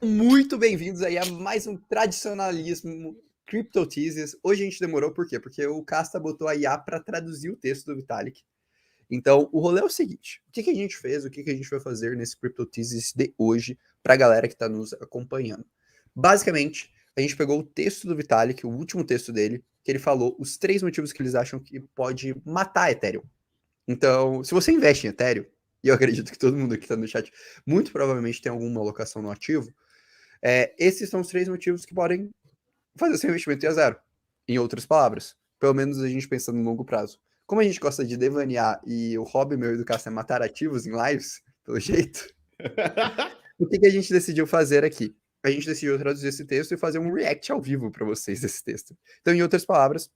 Muito bem-vindos aí a mais um tradicionalismo Crypto Teasers. Hoje a gente demorou por quê? Porque o Casta botou a IA para traduzir o texto do Vitalik. Então, o rolê é o seguinte: o que a gente fez, o que a gente vai fazer nesse Crypto Teasers de hoje para a galera que está nos acompanhando? Basicamente, a gente pegou o texto do Vitalik, o último texto dele, que ele falou os 3 motivos que eles acham que pode matar a Ethereum. Então, se você investe em Ethereum, e eu acredito que todo mundo aqui está no chat muito provavelmente tem alguma alocação no ativo, esses são os 3 motivos que podem fazer seu investimento ir a zero. Em outras palavras, pelo menos a gente pensando no longo prazo. Como a gente gosta de devanear e o hobby meu e do Cássio é matar ativos em lives, pelo jeito, o que a gente decidiu fazer aqui? A gente decidiu traduzir esse texto e fazer um react ao vivo para vocês desse texto. Então, em outras palavras,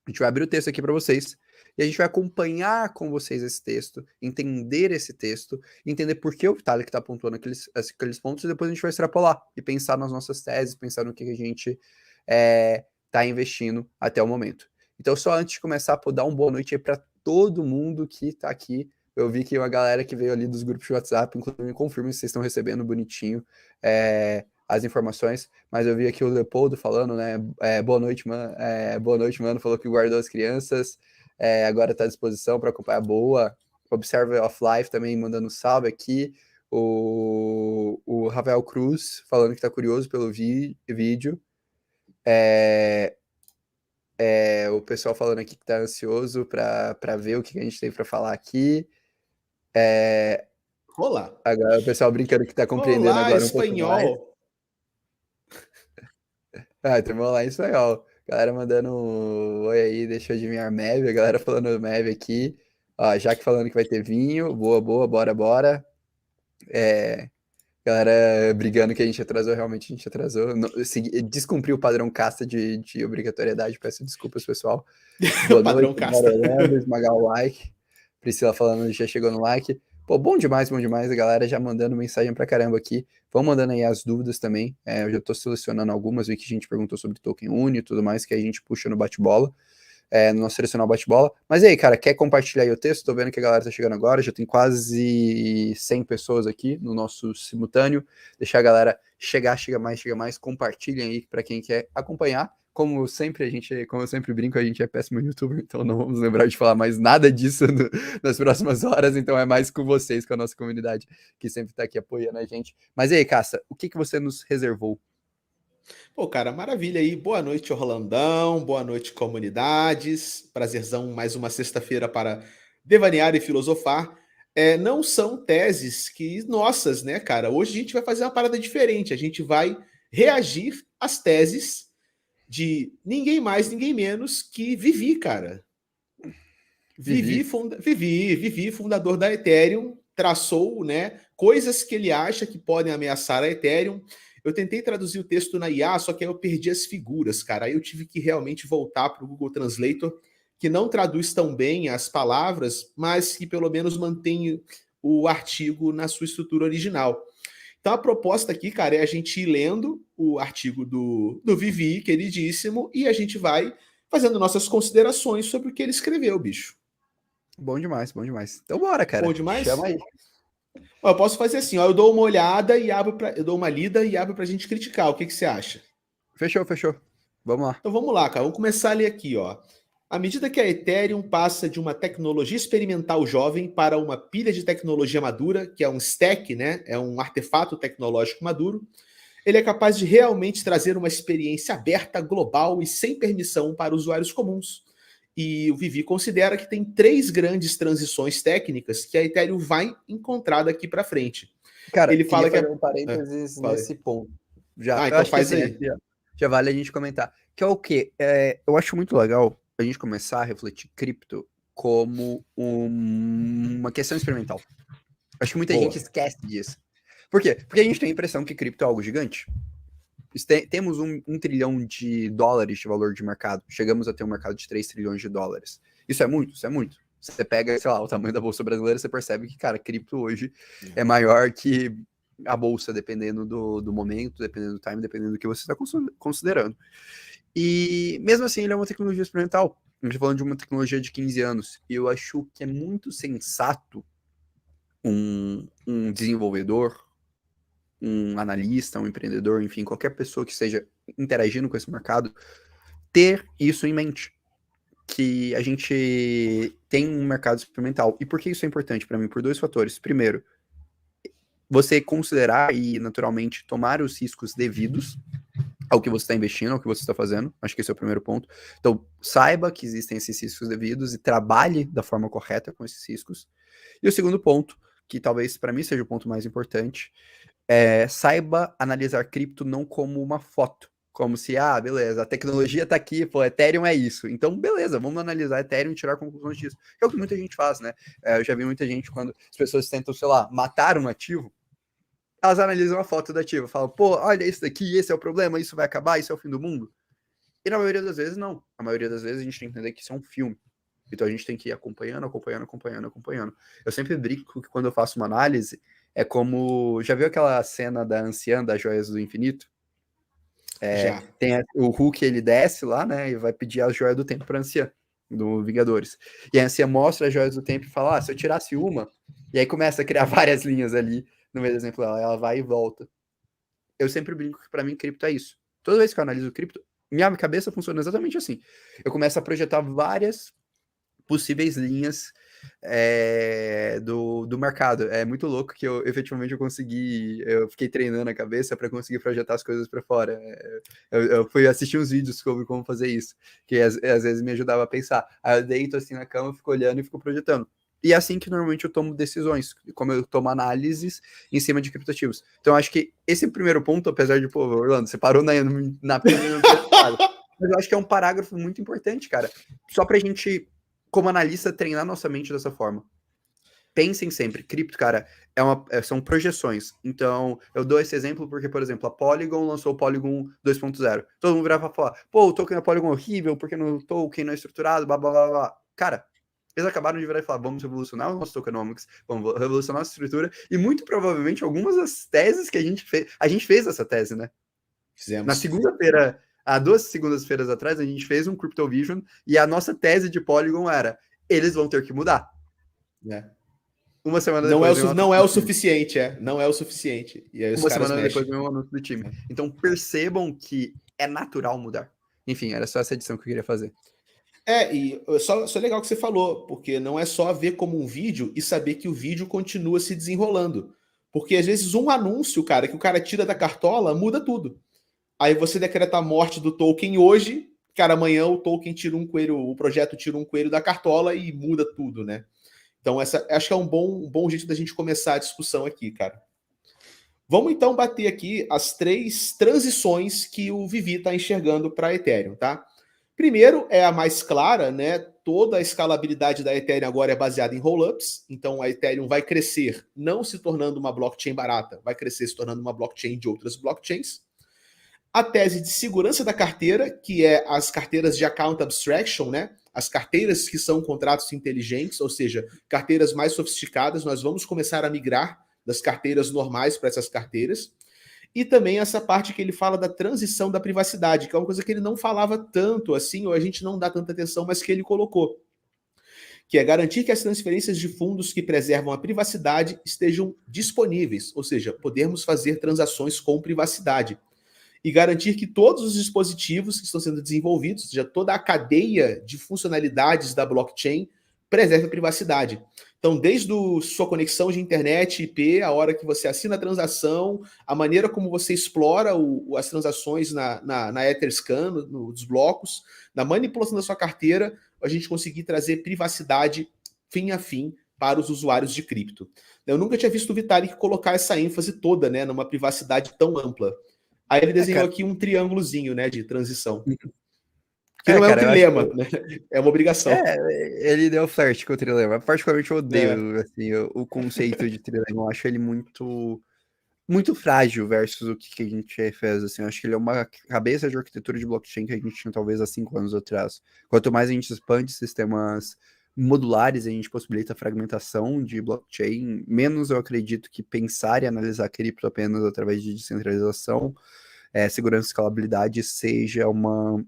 a gente vai abrir o texto aqui para vocês e a gente vai acompanhar com vocês esse texto, entender esse texto, entender por que o Vitalik está pontuando aqueles pontos e depois a gente vai extrapolar e pensar nas nossas teses, pensar no que a gente está investindo até o momento. Então, só antes de começar, dar uma boa noite aí para todo mundo que está aqui. Eu vi que uma galera que veio ali dos grupos de WhatsApp, inclusive me confirma se vocês estão recebendo bonitinho as informações, mas eu vi aqui o Leopoldo falando, né? Boa noite, mano. Boa noite, mano. Falou que guardou as crianças, agora está à disposição para acompanhar. Boa. Observer of Life também mandando salve aqui. O Rafael Cruz falando que está curioso pelo vídeo. O pessoal falando aqui que está ansioso para ver o que a gente tem para falar aqui. Olá. Agora o pessoal brincando que está compreendendo Olá, agora um pouco mais. espanhol. Temos lá em espanhol. Galera mandando um oi aí, deixa eu adivinhar Mev. A galera falando Mev aqui. Ó, Jaque falando que vai ter vinho. Boa, boa, bora, bora. Galera brigando que a gente atrasou, realmente a gente atrasou. Descumpriu o padrão casta de obrigatoriedade. Peço desculpas, pessoal. Boa Padrão noite, bora casta. Orlando, esmagar o like. Priscila falando já chegou no like. Pô, bom demais, bom demais. A galera já mandando mensagem pra caramba aqui. Vão mandando aí as dúvidas também. Eu já tô selecionando algumas, vi que a gente perguntou sobre token Uni e tudo mais, que a gente puxa no bate-bola, no nosso selecionar bate-bola. Mas e aí, cara, quer compartilhar aí o texto? Tô vendo que a galera tá chegando agora, já tem quase 100 pessoas aqui no nosso simultâneo. Deixar a galera chega mais, compartilhem aí para quem quer acompanhar. Como eu sempre brinco, a gente é péssimo youtuber, então não vamos lembrar de falar mais nada disso nas próximas horas, então é mais com vocês, com a nossa comunidade, que sempre tá aqui apoiando a gente. Mas e aí, Caça, o que você nos reservou? Pô, cara, maravilha aí. Boa noite, Orlandão. Boa noite, comunidades. Prazerzão, mais uma sexta-feira para devanear e filosofar. Não são teses que nossas, né, cara? Hoje a gente vai fazer uma parada diferente. A gente vai reagir às teses de ninguém mais, ninguém menos que Vivi, cara. Vivi. Vivi, fundador da Ethereum, traçou, né, coisas que ele acha que podem ameaçar a Ethereum. Eu tentei traduzir o texto na IA, só que aí eu perdi as figuras, cara. Aí eu tive que realmente voltar para o Google Translator, que não traduz tão bem as palavras, mas que pelo menos mantém o artigo na sua estrutura original. Então a proposta aqui, cara, é a gente ir lendo o artigo do Vivi, queridíssimo, e a gente vai fazendo nossas considerações sobre o que ele escreveu, bicho. Bom demais, bom demais. Então bora, Bom cara. Chama demais? aí. Ó, eu posso fazer assim, ó, eu dou uma olhada e eu dou uma lida e abro pra gente criticar. O que você acha? Fechou, fechou. Vamos lá. Então vamos lá, cara. Vamos começar a ler aqui, ó. À medida que a Ethereum passa de uma tecnologia experimental jovem para uma pilha de tecnologia madura, que é um stack, né? É um artefato tecnológico maduro, ele é capaz de realmente trazer uma experiência aberta, global e sem permissão para usuários comuns. E o Vivi considera que tem 3 grandes transições técnicas que a Ethereum vai encontrar daqui para frente. Cara, Ele queria fala que fazer um parênteses falei. nesse ponto. Já, eu Então acho que faz assim, aí. já vale a gente comentar. Que é o quê? Eu acho muito legal a gente começar a refletir cripto como uma questão experimental. Acho que muita gente Boa. esquece disso. Por quê? Porque a gente tem a impressão que cripto é algo gigante. Temos 1 trilhão de dólares de valor de mercado. Chegamos a ter um mercado de 3 trilhões de dólares. Isso é muito, isso é muito. Você pega, sei lá, o tamanho da bolsa brasileira, você percebe que, cara, cripto hoje é maior que a bolsa, dependendo do momento, dependendo do time, dependendo do que você está considerando. E mesmo assim, ele é uma tecnologia experimental. A gente está falando de uma tecnologia de 15 anos. E eu acho que é muito sensato um desenvolvedor, um analista, um empreendedor, enfim, qualquer pessoa que esteja interagindo com esse mercado, ter isso em mente, que a gente tem um mercado experimental. E por que isso é importante para mim? Por dois fatores. Primeiro, você considerar e, naturalmente, tomar os riscos devidos ao que você está investindo, ao que você está fazendo. Acho que esse é o primeiro ponto. Então, saiba que existem esses riscos devidos e trabalhe da forma correta com esses riscos. E o segundo ponto, que talvez para mim seja o ponto mais importante, saiba analisar cripto não como uma foto. Como se, beleza, a tecnologia está aqui, pô, Ethereum é isso. Então, beleza, vamos analisar Ethereum e tirar conclusões disso. Que é o que muita gente faz, né? Eu já vi muita gente, quando as pessoas tentam, sei lá, matar um ativo, elas analisam a foto do ativo, falam, pô, olha isso daqui, esse é o problema, isso vai acabar, isso é o fim do mundo. E na maioria das vezes, não. Na maioria das vezes, a gente tem que entender que isso é um filme. Então a gente tem que ir acompanhando. Eu sempre brinco que quando eu faço uma análise, é como... Já viu aquela cena da anciã das Joias do Infinito? Já. Tem o Hulk, ele desce lá, né, e vai pedir as Joias do Tempo pra anciã, do Vingadores. E a anciã mostra as Joias do Tempo e fala, se eu tirasse uma... E aí começa a criar várias linhas ali, no meio do exemplo dela, ela vai e volta. Eu sempre brinco que para mim cripto é isso. Toda vez que eu analiso cripto, minha cabeça funciona exatamente assim. Eu começo a projetar várias possíveis linhas do mercado. É muito louco que eu efetivamente eu fiquei treinando a cabeça para conseguir projetar as coisas para fora. Eu fui assistir uns vídeos sobre como fazer isso, que às vezes me ajudava a pensar. Aí eu deito assim na cama, fico olhando e fico projetando. E é assim que normalmente eu tomo decisões, como eu tomo análises em cima de criptativos. Então, acho que esse primeiro ponto, apesar de, pô, Orlando, você parou na primeira mas eu acho que é um parágrafo muito importante, cara. Só pra gente, como analista, treinar nossa mente dessa forma. Pensem sempre, cripto, cara, são projeções. Então, eu dou esse exemplo porque, por exemplo, a Polygon lançou o Polygon 2.0. Todo mundo virava pra falar, pô, o token da Polygon é horrível, porque no token não é estruturado, blá, blá, blá, blá. Cara, eles acabaram de virar e falar, vamos revolucionar o nosso tokenomics, vamos revolucionar a nossa estrutura, e muito provavelmente algumas das teses que a gente fez essa tese, né? Fizemos. Na segunda-feira, há 2 segundas-feiras atrás, a gente fez um Crypto Vision, e a nossa tese de Polygon era, eles vão ter que mudar. Uma semana depois... Não é o suficiente, Não é o suficiente. E aí uma semana depois veio um anúncio do time. Então percebam que é natural mudar. Enfim, era só essa edição que eu queria fazer. E só legal que você falou, porque não é só ver como um vídeo e saber que o vídeo continua se desenrolando. Porque às vezes um anúncio, cara, que o cara tira da cartola, muda tudo. Aí você decreta a morte do token hoje, cara, amanhã o token tira um coelho, o projeto tira um coelho da cartola e muda tudo, né? Então acho que é um bom jeito da gente começar a discussão aqui, cara. Vamos então bater aqui as 3 transições que o Vivi está enxergando para a Ethereum, tá? Primeiro, é a mais clara, né? Toda a escalabilidade da Ethereum agora é baseada em rollups, então a Ethereum vai crescer não se tornando uma blockchain barata, vai crescer se tornando uma blockchain de outras blockchains. A tese de segurança da carteira, que é as carteiras de account abstraction, né? As carteiras que são contratos inteligentes, ou seja, carteiras mais sofisticadas, nós vamos começar a migrar das carteiras normais para essas carteiras. E também essa parte que ele fala da transição da privacidade, que é uma coisa que ele não falava tanto assim, ou a gente não dá tanta atenção, mas que ele colocou. Que é garantir que as transferências de fundos que preservam a privacidade estejam disponíveis, ou seja, podermos fazer transações com privacidade. E garantir que todos os dispositivos que estão sendo desenvolvidos, ou seja, toda a cadeia de funcionalidades da blockchain, preserve a privacidade. Então, desde sua conexão de internet IP, a hora que você assina a transação, a maneira como você explora as transações na Etherscan, nos blocos, na manipulação da sua carteira, a gente conseguir trazer privacidade fim a fim para os usuários de cripto. Eu nunca tinha visto o Vitalik colocar essa ênfase toda, né, numa privacidade tão ampla. Aí ele desenhou aqui um triângulozinho, né, de transição. Que não é um trilema, né? É uma obrigação. Ele deu flerte com o trilema. Particularmente eu odeio assim, o conceito de trilema. Eu acho ele muito frágil versus o que a gente fez. Assim. Eu acho que ele é uma cabeça de arquitetura de blockchain que a gente tinha talvez há 5 anos atrás. Quanto mais a gente expande sistemas modulares, a gente possibilita a fragmentação de blockchain, menos eu acredito que pensar e analisar cripto apenas através de descentralização, segurança e escalabilidade seja uma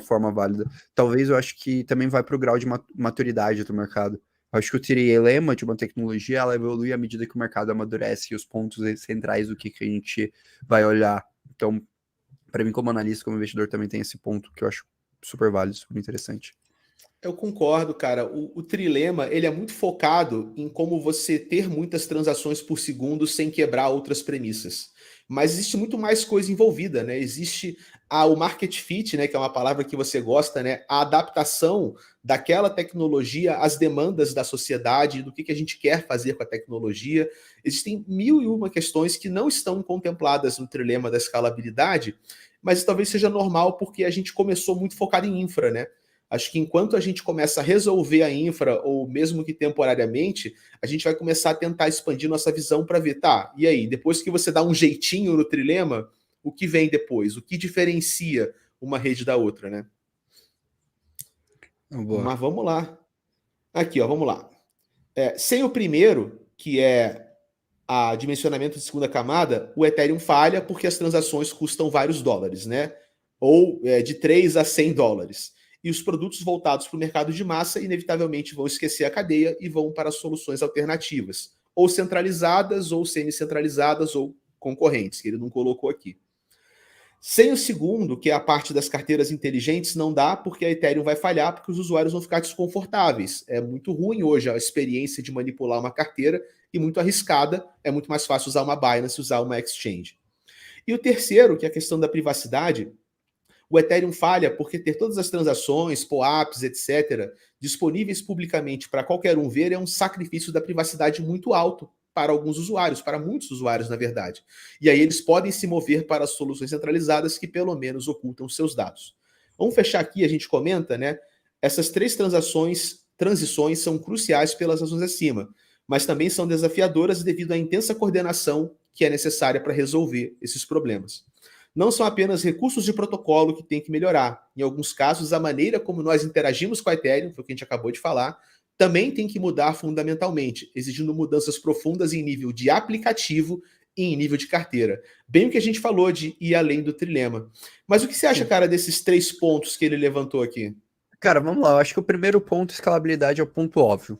forma válida. Talvez eu acho que também vai para o grau de maturidade do mercado. Acho que o trilema de uma tecnologia, ela evolui à medida que o mercado amadurece e os pontos centrais do que a gente vai olhar. Então, para mim, como analista, como investidor, também tem esse ponto que eu acho super válido, super interessante. Eu concordo, cara. O trilema, ele é muito focado em como você ter muitas transações por segundo sem quebrar outras premissas. Mas existe muito mais coisa envolvida, né? Existe o market fit, né? Que é uma palavra que você gosta, né? A adaptação daquela tecnologia às demandas da sociedade, do que a gente quer fazer com a tecnologia. Existem mil e uma questões que não estão contempladas no trilema da escalabilidade, mas talvez seja normal porque a gente começou muito focado em infra, né? Acho que enquanto a gente começa a resolver a infra, ou mesmo que temporariamente, a gente vai começar a tentar expandir nossa visão para ver, tá, e aí, depois que você dá um jeitinho no trilema, o que vem depois? O que diferencia uma rede da outra, né? Boa. Mas vamos lá. Aqui, ó, vamos lá. Sem o primeiro, que é a dimensionamento de segunda camada, o Ethereum falha porque as transações custam vários dólares, né? Ou de 3 a 100 dólares. E os produtos voltados para o mercado de massa, inevitavelmente, vão esquecer a cadeia e vão para soluções alternativas, ou centralizadas, ou semi-centralizadas, ou concorrentes, que ele não colocou aqui. Sem o segundo, que é a parte das carteiras inteligentes, não dá porque a Ethereum vai falhar, porque os usuários vão ficar desconfortáveis. É muito ruim hoje a experiência de manipular uma carteira e muito arriscada. É muito mais fácil usar uma Binance, usar uma exchange. E o terceiro, que é a questão da privacidade, o Ethereum falha porque ter todas as transações, POAPs, etc., disponíveis publicamente para qualquer um ver é um sacrifício da privacidade muito alto para alguns usuários, para muitos usuários, na verdade. E aí eles podem se mover para soluções centralizadas que pelo menos ocultam seus dados. Vamos fechar aqui, a gente comenta, né? Essas três transições são cruciais pelas razões acima, mas também são desafiadoras devido à intensa coordenação que é necessária para resolver esses problemas. Não são apenas recursos de protocolo que tem que melhorar. Em alguns casos, a maneira como nós interagimos com a Ethereum, foi o que a gente acabou de falar, também tem que mudar fundamentalmente, exigindo mudanças profundas em nível de aplicativo e em nível de carteira. Bem o que a gente falou de ir além do trilema. Mas o que você acha, cara, desses 3 pontos que ele levantou aqui? Cara, vamos lá. Eu acho que o primeiro ponto, escalabilidade, é o ponto óbvio.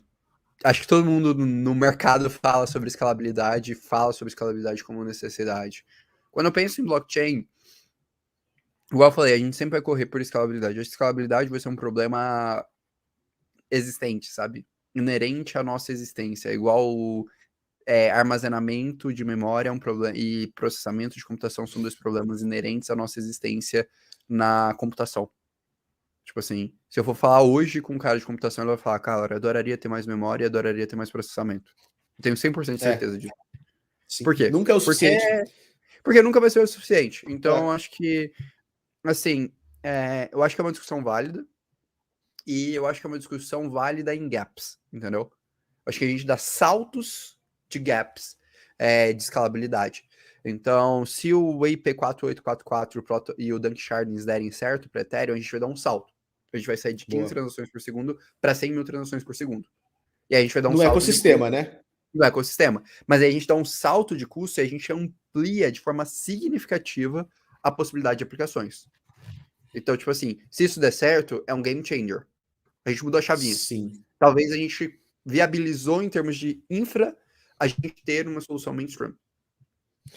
Acho que todo mundo no mercado fala sobre escalabilidade como necessidade. Quando eu penso em blockchain, igual eu falei, a gente sempre vai correr por escalabilidade. A escalabilidade vai ser um problema existente, sabe? Inerente à nossa existência. Igual armazenamento de memória é um problema e processamento de computação são dois problemas inerentes à nossa existência na computação. Tipo assim, se eu for falar hoje com um cara de computação, ele vai falar, cara, eu adoraria ter mais memória, adoraria ter mais processamento. Eu tenho 100% de certeza disso. Sim. Por quê? Nunca é o suficiente. Porque nunca vai ser o suficiente. Então, acho que, assim, eu acho que é uma discussão válida e eu acho que é uma discussão válida em gaps, entendeu? Acho que a gente dá saltos de gaps de escalabilidade. Então, se o IP4844 e o Dankshardens derem certo para Ethereum, a gente vai dar um salto. A gente vai sair de 15 transações por segundo para 100 mil transações por segundo. E aí a gente vai dar um no salto ecossistema, né? No ecossistema. Mas aí a gente dá um salto de custo e a gente amplia de forma significativa a possibilidade de aplicações. Então, tipo assim, se isso der certo, é um game changer. A gente mudou a chavinha. Sim. Talvez a gente viabilizou em termos de infra a gente ter uma solução mainstream.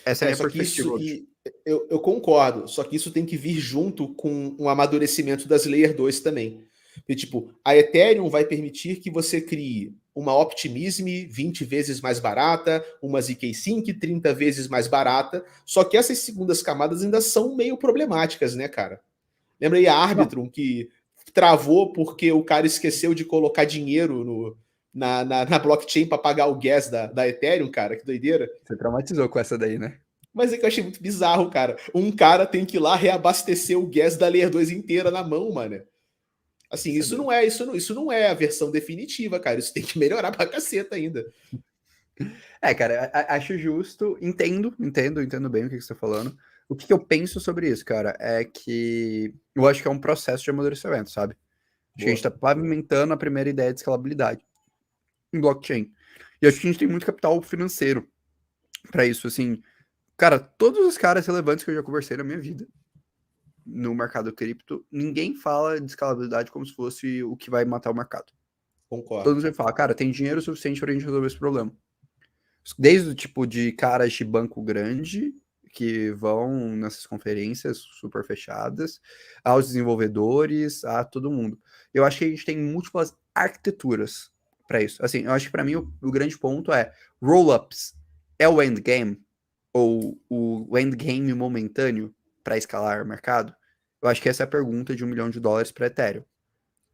Essa é a minha Só que perspectiva isso, hoje. eu concordo, só que isso tem que vir junto com um amadurecimento das Layer 2 também. E, tipo, a Ethereum vai permitir que você crie uma Optimism 20 vezes mais barata, uma ZK-Sync 30 vezes mais barata, só que essas segundas camadas ainda são meio problemáticas, né, cara? Lembra aí a Arbitrum, que travou porque o cara esqueceu de colocar dinheiro na blockchain para pagar o gas da Ethereum, cara? Que doideira. Você traumatizou com essa daí, né? Mas é que eu achei muito bizarro, cara. Um cara tem que ir lá reabastecer o gas da Layer 2 inteira na mão, mano. Assim, isso não é a versão definitiva, cara. Isso tem que melhorar pra caceta ainda. Cara, acho justo, entendo bem o que você tá falando. O que eu penso sobre isso, cara, é que eu acho que é um processo de amadurecimento, sabe? Acho que a gente tá pavimentando a primeira ideia de escalabilidade em blockchain. E acho que a gente tem muito capital financeiro para isso, assim. Cara, todos os caras relevantes que eu já conversei na minha vida no mercado cripto, ninguém fala de escalabilidade como se fosse o que vai matar o mercado. Todo Concordo. mundo sempre fala, cara, tem dinheiro suficiente pra gente resolver esse problema. Desde o tipo de caras de banco grande que vão nessas conferências super fechadas, aos desenvolvedores, a todo mundo. Eu acho que a gente tem múltiplas arquiteturas para isso. Assim, eu acho que para mim o grande ponto é roll-ups é o endgame ou o endgame momentâneo para escalar o mercado? Eu acho que essa é a pergunta de US$ 1 milhão para Ethereum.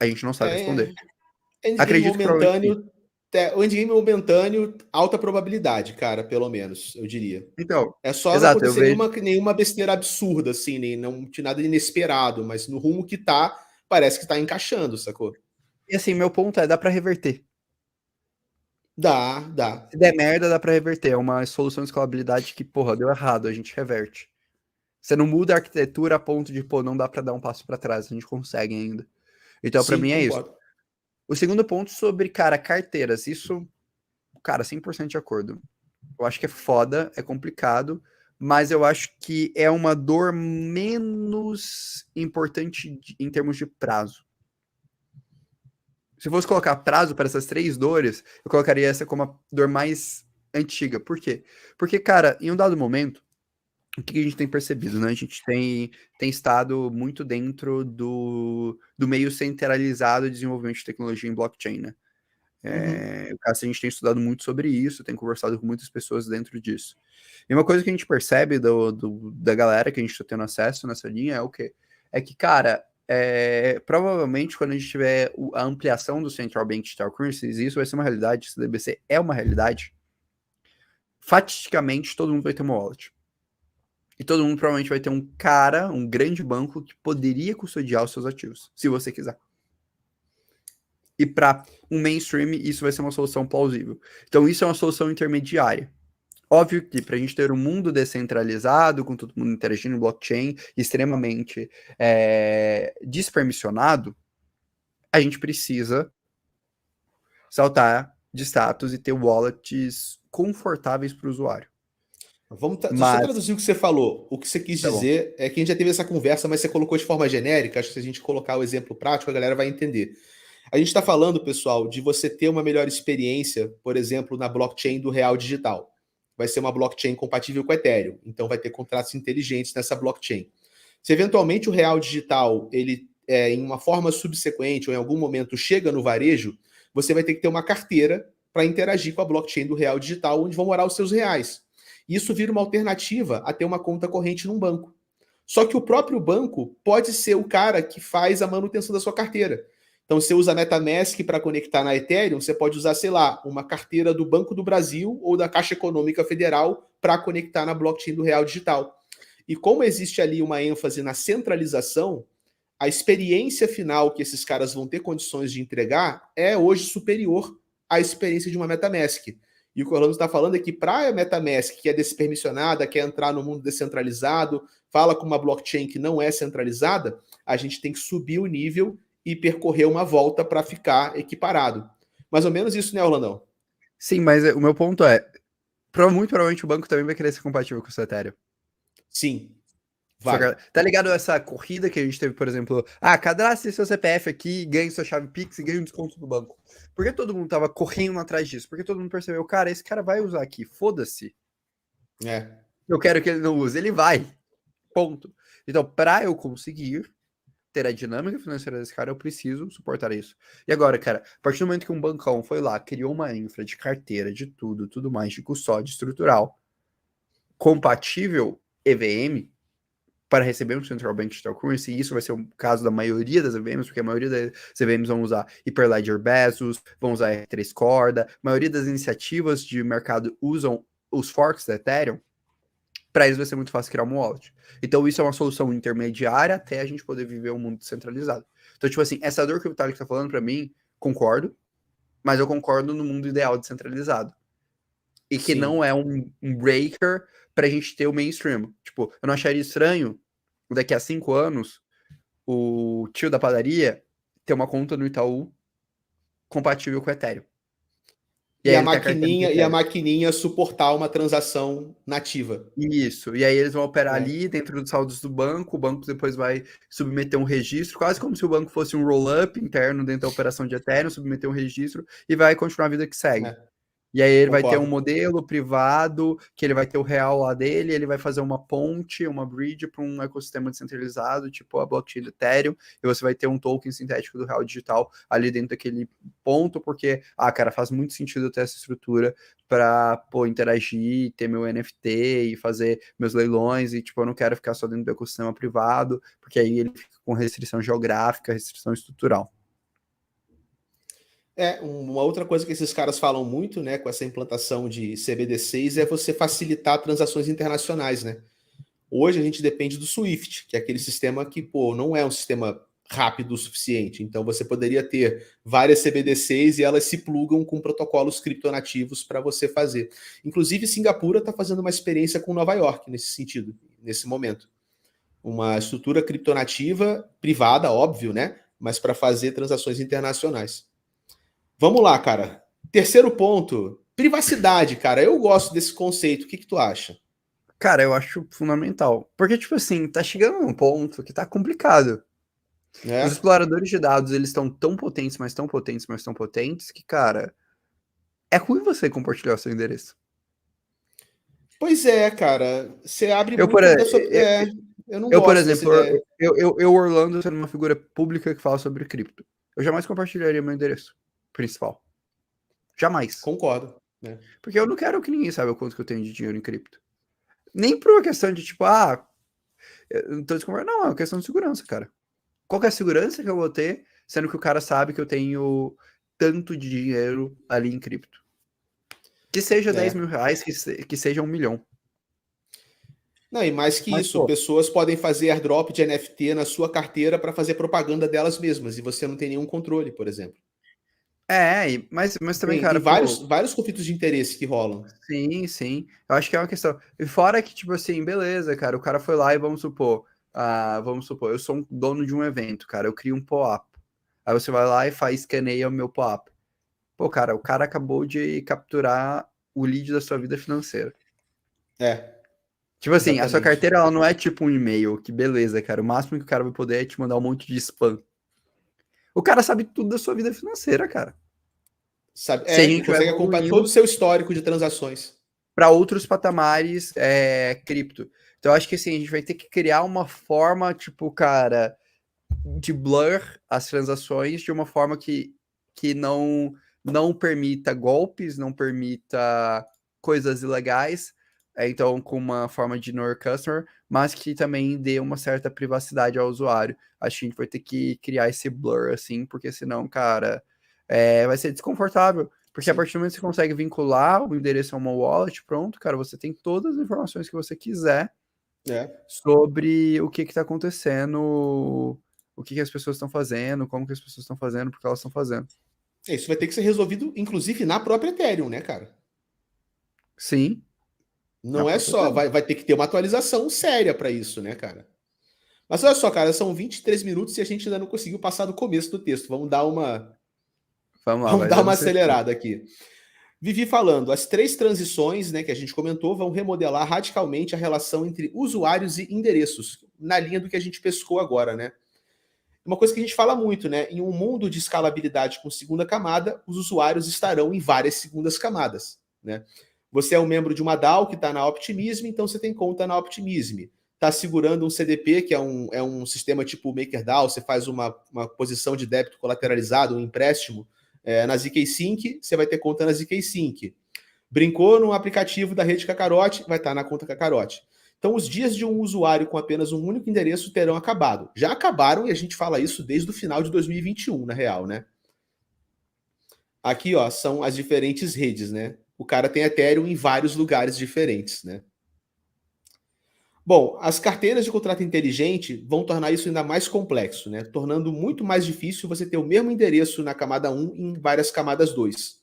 A gente não sabe É, responder. endgame Acredito que provavelmente sim. momentâneo. O endgame momentâneo, alta probabilidade, cara, pelo menos, eu diria. Então, É só não exato, eu acontecer vejo. nenhuma besteira absurda, assim, nem não de nada inesperado, mas no rumo que tá, parece que tá encaixando, sacou? E assim, meu ponto é, dá para reverter. Dá, dá. Se der merda, dá pra reverter. É uma solução de escalabilidade que, porra, deu errado, a gente reverte. Você não muda a arquitetura a ponto de, pô, não dá pra dar um passo pra trás, a gente consegue ainda. Então, pra Sim, mim é isso. concordo. O segundo ponto sobre, cara, carteiras. Isso, cara, 100% de acordo. Eu acho que é foda, é complicado, mas eu acho que é uma dor menos importante em termos de prazo. Se fosse colocar prazo para essas três dores, eu colocaria essa como a dor mais antiga. Por quê? Porque, cara, em um dado momento, o que a gente tem percebido, né? A gente tem estado muito dentro do meio centralizado de desenvolvimento de tecnologia em blockchain, né? Uhum. A gente tem estudado muito sobre isso, tem conversado com muitas pessoas dentro disso. E uma coisa que a gente percebe da galera que a gente está tendo acesso nessa linha é o quê? É que, cara, provavelmente quando a gente tiver a ampliação do Central Bank Digital Currencies, isso vai ser uma realidade, se o DBC é uma realidade, fatisticamente todo mundo vai ter uma wallet. E todo mundo provavelmente vai ter um cara, um grande banco que poderia custodiar os seus ativos, se você quiser. E para um mainstream, isso vai ser uma solução plausível. Então, isso é uma solução intermediária. Óbvio que para a gente ter um mundo descentralizado, com todo mundo interagindo no blockchain, extremamente despermissionado, a gente precisa saltar de status e ter wallets confortáveis para o usuário. Deixa eu só Mas, traduzir o que você falou. O que você quis tá bom. dizer é que a gente já teve essa conversa, mas você colocou de forma genérica. Acho que se a gente colocar o exemplo prático, a galera vai entender. A gente está falando, pessoal, de você ter uma melhor experiência, por exemplo, na blockchain do Real Digital. Vai ser uma blockchain compatível com Ethereum, então vai ter contratos inteligentes nessa blockchain. Se eventualmente o Real Digital, ele em uma forma subsequente ou em algum momento chega no varejo, você vai ter que ter uma carteira para interagir com a blockchain do Real Digital, onde vão morar os seus reais. Isso vira uma alternativa a ter uma conta corrente num banco. Só que o próprio banco pode ser o cara que faz a manutenção da sua carteira. Então, você usa a MetaMask para conectar na Ethereum, você pode usar, sei lá, uma carteira do Banco do Brasil ou da Caixa Econômica Federal para conectar na blockchain do Real Digital. E como existe ali uma ênfase na centralização, a experiência final que esses caras vão ter condições de entregar é hoje superior à experiência de uma MetaMask. E o que o Orlando está falando é que para a MetaMask, que é despermissionada, quer entrar no mundo descentralizado, fala com uma blockchain que não é centralizada, a gente tem que subir o nível e percorrer uma volta para ficar equiparado. Mais ou menos isso, né, Orlandão? Sim, mas o meu ponto é, muito provavelmente o banco também vai querer ser compatível com o seu Ethereum. Sim, vai. Tá ligado essa corrida que a gente teve, por exemplo, cadastre seu CPF aqui, ganhe sua chave Pix e ganhe um desconto do banco. Por que todo mundo tava correndo atrás disso? Porque todo mundo percebeu, cara, esse cara vai usar aqui, foda-se. É. Eu quero que ele não use, ele vai. Ponto. Então, para eu conseguir ter a dinâmica financeira desse cara, eu preciso suportar isso. E agora, cara, a partir do momento que um bancão foi lá, criou uma infra de carteira, de tudo mais, de custódia estrutural, compatível EVM, para receber um Central Bank Digital Currency, e isso vai ser o caso da maioria das EVMs, porque a maioria das EVMs vão usar Hyperledger Bezos, vão usar R3 Corda, a maioria das iniciativas de mercado usam os forks da Ethereum, para eles vai ser muito fácil criar uma wallet. Então isso é uma solução intermediária até a gente poder viver um mundo descentralizado. Então, tipo assim, essa dor que o Vitalik tá falando para mim, concordo, mas eu concordo no mundo ideal descentralizado. E que não Sim. é um breaker pra gente ter o mainstream. Tipo, eu não acharia estranho daqui a 5 anos o tio da padaria ter uma conta no Itaú compatível com o Ethereum. E aí ele tem a carteira de E a Ethereum. maquininha suportar uma transação nativa. Isso. E aí eles vão operar É. ali dentro dos saldos do banco, o banco depois vai submeter um registro, quase como se o banco fosse um roll-up interno dentro da operação de Ethereum, submeter um registro e vai continuar a vida que segue. É, E aí ele vai ter um concordo. modelo privado, que ele vai ter o real lá dele, ele vai fazer uma ponte, uma bridge para um ecossistema descentralizado, tipo a blockchain do Ethereum, e você vai ter um token sintético do real digital ali dentro daquele ponto, porque, cara, faz muito sentido eu ter essa estrutura para interagir, ter meu NFT e fazer meus leilões, e tipo, eu não quero ficar só dentro do ecossistema privado, porque aí ele fica com restrição geográfica, restrição estrutural. Uma outra coisa que esses caras falam muito, né, com essa implantação de CBDCs é você facilitar transações internacionais, né? Hoje a gente depende do SWIFT, que é aquele sistema que, pô, não é um sistema rápido o suficiente. Então você poderia ter várias CBDCs e elas se plugam com protocolos criptonativos para você fazer. Inclusive, Singapura está fazendo uma experiência com Nova York nesse sentido, nesse momento. Uma estrutura criptonativa privada, óbvio, né? Mas para fazer transações internacionais. Vamos lá, cara. Terceiro ponto, privacidade, cara. Eu gosto desse conceito. O que tu acha? Cara, eu acho fundamental. Porque, tipo assim, tá chegando num ponto que tá complicado. Os É. exploradores de dados, eles estão tão potentes, mas tão potentes, mas tão potentes, que, cara, é ruim você compartilhar o seu endereço. Pois é, cara. Você abre Eu, por, muito da sua. eu, Eu não eu, por gosto dessa exemplo, ideia. eu, Orlando, sendo uma figura pública que fala sobre cripto, eu jamais compartilharia meu endereço principal. Jamais. Concordo. Né? Porque eu não quero que ninguém saiba o quanto que eu tenho de dinheiro em cripto. Nem por uma questão de, tipo, eu não tô desconfortável. Não, é uma questão de segurança, cara. Qual que é a segurança que eu vou ter, sendo que o cara sabe que eu tenho tanto de dinheiro ali em cripto? Que seja 10 É. mil reais, que seja 1 milhão. Não, e mais que Mas, isso, pô, pessoas podem fazer airdrop de NFT na sua carteira para fazer propaganda delas mesmas e você não tem nenhum controle, por exemplo. mas também, Tem cara, pô, vários conflitos de interesse que rolam. sim, sim. Eu acho que é uma questão. E fora que, tipo assim, beleza, cara, o cara foi lá e vamos supor, eu sou um dono de um evento, cara, eu crio um pop-up. Aí você vai lá e escaneia o meu pop-up. Pô, cara, o cara acabou de capturar o lead da sua vida financeira. É, Tipo assim, a sua exatamente. carteira, ela não é tipo um e-mail, que beleza, cara. O máximo que o cara vai poder é te mandar um monte de spam. O cara sabe tudo da sua vida financeira, cara. Sabe? Se a Ele gente vai consegue acompanhar todo o evoluindo seu histórico de transações. para outros patamares cripto. Então, eu acho que assim, a gente vai ter que criar uma forma, tipo, cara, de blur as transações de uma forma que não permita golpes, não permita coisas ilegais, então com uma forma de know your customer, mas que também dê uma certa privacidade ao usuário. Acho que a gente vai ter que criar esse blur, assim, porque senão, cara, vai ser desconfortável. Porque a Sim. partir do momento que você consegue vincular o endereço a uma wallet, pronto, cara, você tem todas as informações que você quiser É. sobre o que está acontecendo, o que as pessoas estão fazendo, como que as pessoas estão fazendo, porque elas estão fazendo. Isso vai ter que ser resolvido, inclusive, na própria Ethereum, né, cara? Sim, na Não é própria só, tela. vai ter que ter uma atualização séria para isso, né, cara? Mas olha só, cara, são 23 minutos e a gente ainda não conseguiu passar do começo do texto. Vamos lá, Vamos vai dar dando uma certinho. acelerada aqui. Vivi falando, as três transições, né, que a gente comentou, vão remodelar radicalmente a relação entre usuários e endereços, na linha do que a gente pescou agora, né? Uma coisa que a gente fala muito, né? Em um mundo de escalabilidade com segunda camada, os usuários estarão em várias segundas camadas, né? Você é um membro de uma DAO que está na Optimism, então você tem conta na Optimism. Está segurando um CDP, que é um sistema tipo MakerDAO, você faz uma posição de débito colateralizado, um empréstimo na ZK Sync, você vai ter conta na ZK Sync. Brincou no aplicativo da rede Kakarote, vai estar na conta Kakarote. Então, os dias de um usuário com apenas um único endereço terão acabado. Já acabaram e a gente fala isso desde o final de 2021, na real, né? Aqui, ó, são as diferentes redes, né? O cara tem Ethereum em vários lugares diferentes, né? Bom, as carteiras de contrato inteligente vão tornar isso ainda mais complexo, né? Tornando muito mais difícil você ter o mesmo endereço na camada 1 em várias camadas 2.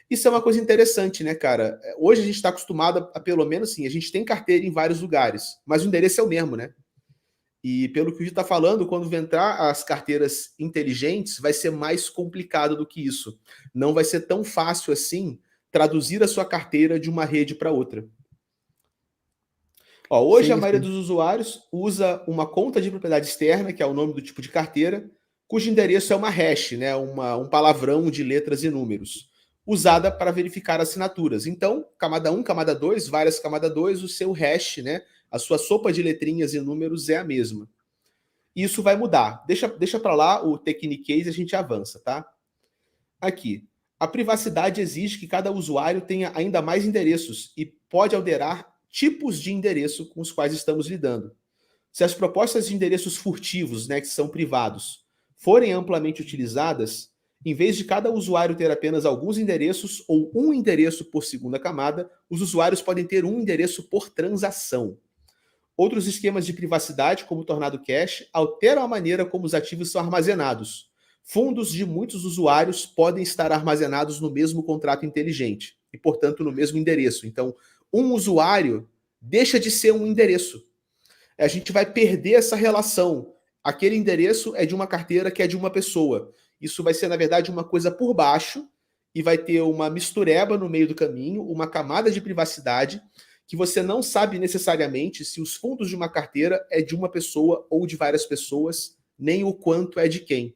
Isso é uma coisa interessante, né, cara? Hoje a gente está acostumado a, pelo menos assim, a gente tem carteira em vários lugares, mas o endereço é o mesmo, né? E pelo que o Gil está falando, quando entrar as carteiras inteligentes, vai ser mais complicado do que isso. Não vai ser tão fácil assim traduzir a sua carteira de uma rede para outra. Ó, hoje Sim, a maioria sim. dos usuários usa uma conta de propriedade externa, que é o nome do tipo de carteira, cujo endereço é uma hash, né, um palavrão de letras e números, usada para verificar assinaturas. Então, camada 1, camada 2, várias camada 2, o seu hash, né, a sua sopa de letrinhas e números é a mesma. Isso vai mudar. Deixa para lá o Technicase e a gente avança, tá? Aqui. A privacidade exige que cada usuário tenha ainda mais endereços e pode alterar tipos de endereço com os quais estamos lidando. Se as propostas de endereços furtivos, né, que são privados, forem amplamente utilizadas, em vez de cada usuário ter apenas alguns endereços ou um endereço por segunda camada, os usuários podem ter um endereço por transação. Outros esquemas de privacidade, como o Tornado Cache, alteram a maneira como os ativos são armazenados. Fundos de muitos usuários podem estar armazenados no mesmo contrato inteligente e, portanto, no mesmo endereço. Então, um usuário deixa de ser um endereço. A gente vai perder essa relação. Aquele endereço é de uma carteira que é de uma pessoa. Isso vai ser, na verdade, uma coisa por baixo e vai ter uma mistureba no meio do caminho, uma camada de privacidade que você não sabe necessariamente se os fundos de uma carteira é de uma pessoa ou de várias pessoas, nem o quanto é de quem.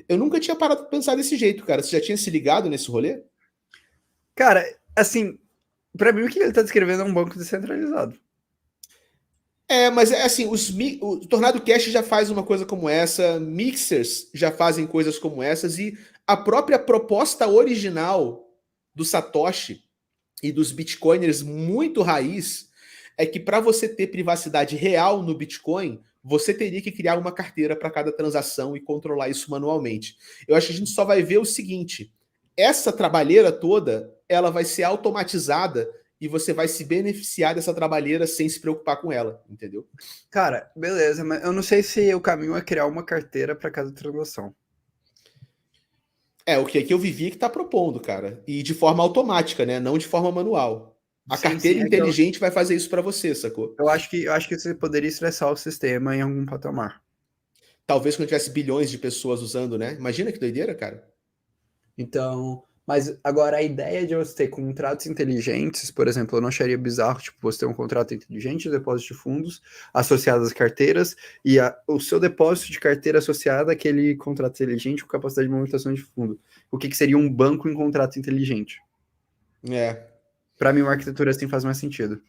Eu nunca tinha parado de pensar desse jeito, cara. Você já tinha se ligado nesse rolê? Cara, assim, pra mim o que ele tá descrevendo é um banco descentralizado. Mas é assim, o Tornado Cash já faz uma coisa como essa, mixers já fazem coisas como essas, e a própria proposta original do Satoshi e dos bitcoiners muito raiz é que para você ter privacidade real no Bitcoin, você teria que criar uma carteira para cada transação e controlar isso manualmente. Eu acho que a gente só vai ver o seguinte, essa trabalheira toda, ela vai ser automatizada e você vai se beneficiar dessa trabalheira sem se preocupar com ela, entendeu? Cara, beleza, mas eu não sei se o caminho é criar uma carteira para cada transação. O que eu vivi que tá propondo, cara. E de forma automática, né? Não de forma manual. A Sim, sim, carteira inteligente vai fazer isso para você, sacou? eu acho que você poderia estressar o sistema em algum patamar. Talvez quando tivesse bilhões de pessoas usando, né? Imagina que doideira, cara. Então, mas agora a ideia de você ter contratos inteligentes, por exemplo, eu não acharia bizarro, tipo, você ter um contrato inteligente de depósito de fundos associado às carteiras e o seu depósito de carteira associado àquele contrato inteligente com capacidade de movimentação de fundo. O que seria um banco em contrato inteligente? É. Para mim, uma arquitetura assim faz mais sentido.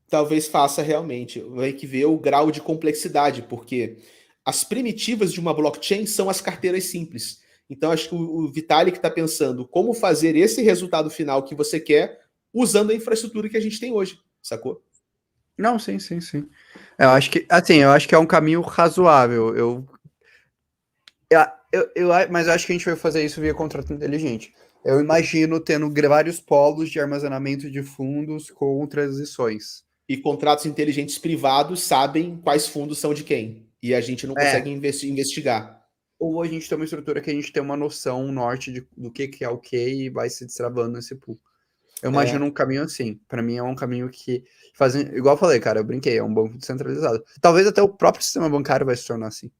Talvez faça realmente. Vai que ver o grau de complexidade, porque as primitivas de uma blockchain são as carteiras simples. Então, acho que o Vitalik está pensando como fazer esse resultado final que você quer usando a infraestrutura que a gente tem hoje, sacou? Não, sim, sim, sim. Eu acho que, assim, eu acho que é um caminho razoável. Mas eu acho que a gente vai fazer isso via contrato inteligente. Eu imagino tendo vários polos de armazenamento de fundos com transições. E contratos inteligentes privados sabem quais fundos são de quem. E a gente não É, consegue investigar. ou a gente tem uma estrutura que a gente tem uma noção, um norte do que é o que e vai se destravando nesse pool. Eu imagino um É, caminho assim. Para mim é um caminho que fazem, igual eu falei, cara, eu brinquei, é um banco descentralizado. Talvez até o próprio sistema bancário vai se tornar assim.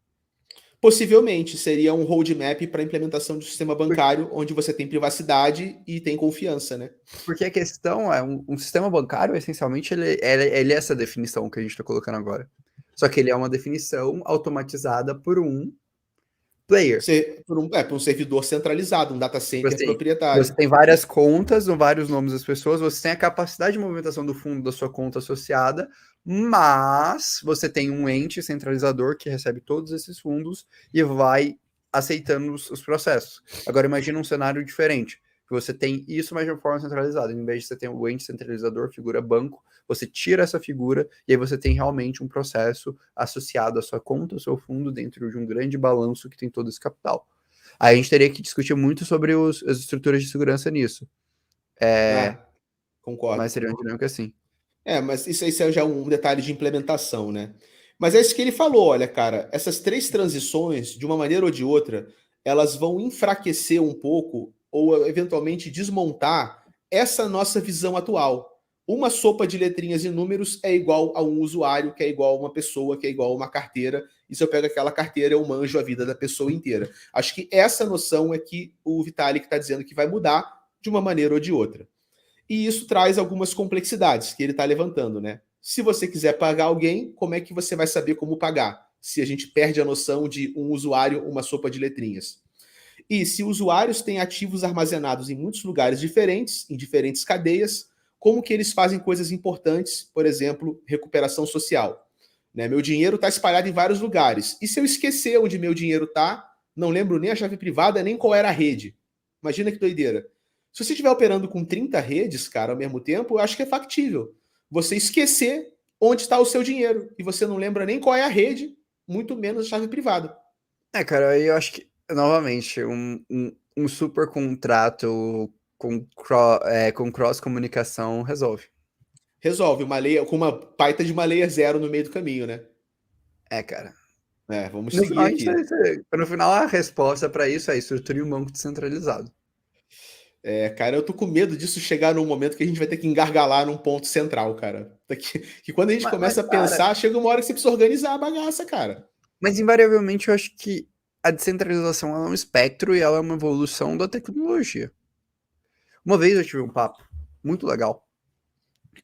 possivelmente seria um roadmap para a implementação de um sistema bancário onde você tem privacidade e tem confiança, né? Porque a questão é, um sistema bancário, essencialmente, ele é essa definição que a gente está colocando agora. Só que ele é uma definição automatizada por um player. Por um servidor centralizado, um data center Você proprietário. tem várias contas, vários nomes das pessoas, você tem a capacidade de movimentação do fundo da sua conta associada, mas você tem um ente centralizador que recebe todos esses fundos e vai aceitando os processos. Agora imagina um cenário diferente, que você tem isso, mas de uma forma centralizada. Em vez de você ter o ente centralizador, figura banco, você tira essa figura e aí você tem realmente um processo associado à sua conta, ao seu fundo, dentro de um grande balanço que tem todo esse capital. Aí a gente teria que discutir muito sobre as estruturas de segurança nisso. Ah, concordo. Mas seria uma dinâmica assim. Mas isso aí já é um detalhe de implementação, né? Mas é isso que ele falou, olha, cara, essas três transições, de uma maneira ou de outra, elas vão enfraquecer um pouco ou eventualmente desmontar essa nossa visão atual. Uma sopa de letrinhas e números é igual a um usuário, que é igual a uma pessoa, que é igual a uma carteira, e se eu pego aquela carteira, eu manjo a vida da pessoa inteira. Acho que essa noção é que o Vitalik está dizendo que vai mudar, de uma maneira ou de outra. E isso traz algumas complexidades que ele está levantando, né? Se você quiser pagar alguém, como é que você vai saber como pagar? Se a gente perde a noção de um usuário, uma sopa de letrinhas. E se usuários têm ativos armazenados em muitos lugares diferentes, em diferentes cadeias, como que eles fazem coisas importantes, por exemplo, recuperação social. Né? Meu dinheiro está espalhado em vários lugares. E se eu esquecer onde meu dinheiro está, não lembro nem a chave privada, nem qual era a rede. Imagina que doideira. Se você estiver operando com 30 redes, cara, ao mesmo tempo, eu acho que é factível. Você esquecer onde está o seu dinheiro. E você não lembra nem qual é a rede, muito menos a chave privada. Cara, aí eu acho que, novamente, um super contrato com cross-comunicação resolve. Resolve, com uma baita de uma layer zero no meio do caminho, né? Cara. Vamos No seguir final, aqui. no final, a resposta para isso é estruture um banco descentralizado. Cara, eu tô com medo disso chegar num momento que a gente vai ter que engargalar num ponto central, cara. Que quando a gente começa a pensar, chega uma hora que você precisa organizar a bagaça, cara. Mas, invariavelmente, eu acho que a descentralização é um espectro e ela é uma evolução da tecnologia. Uma vez eu tive um papo muito legal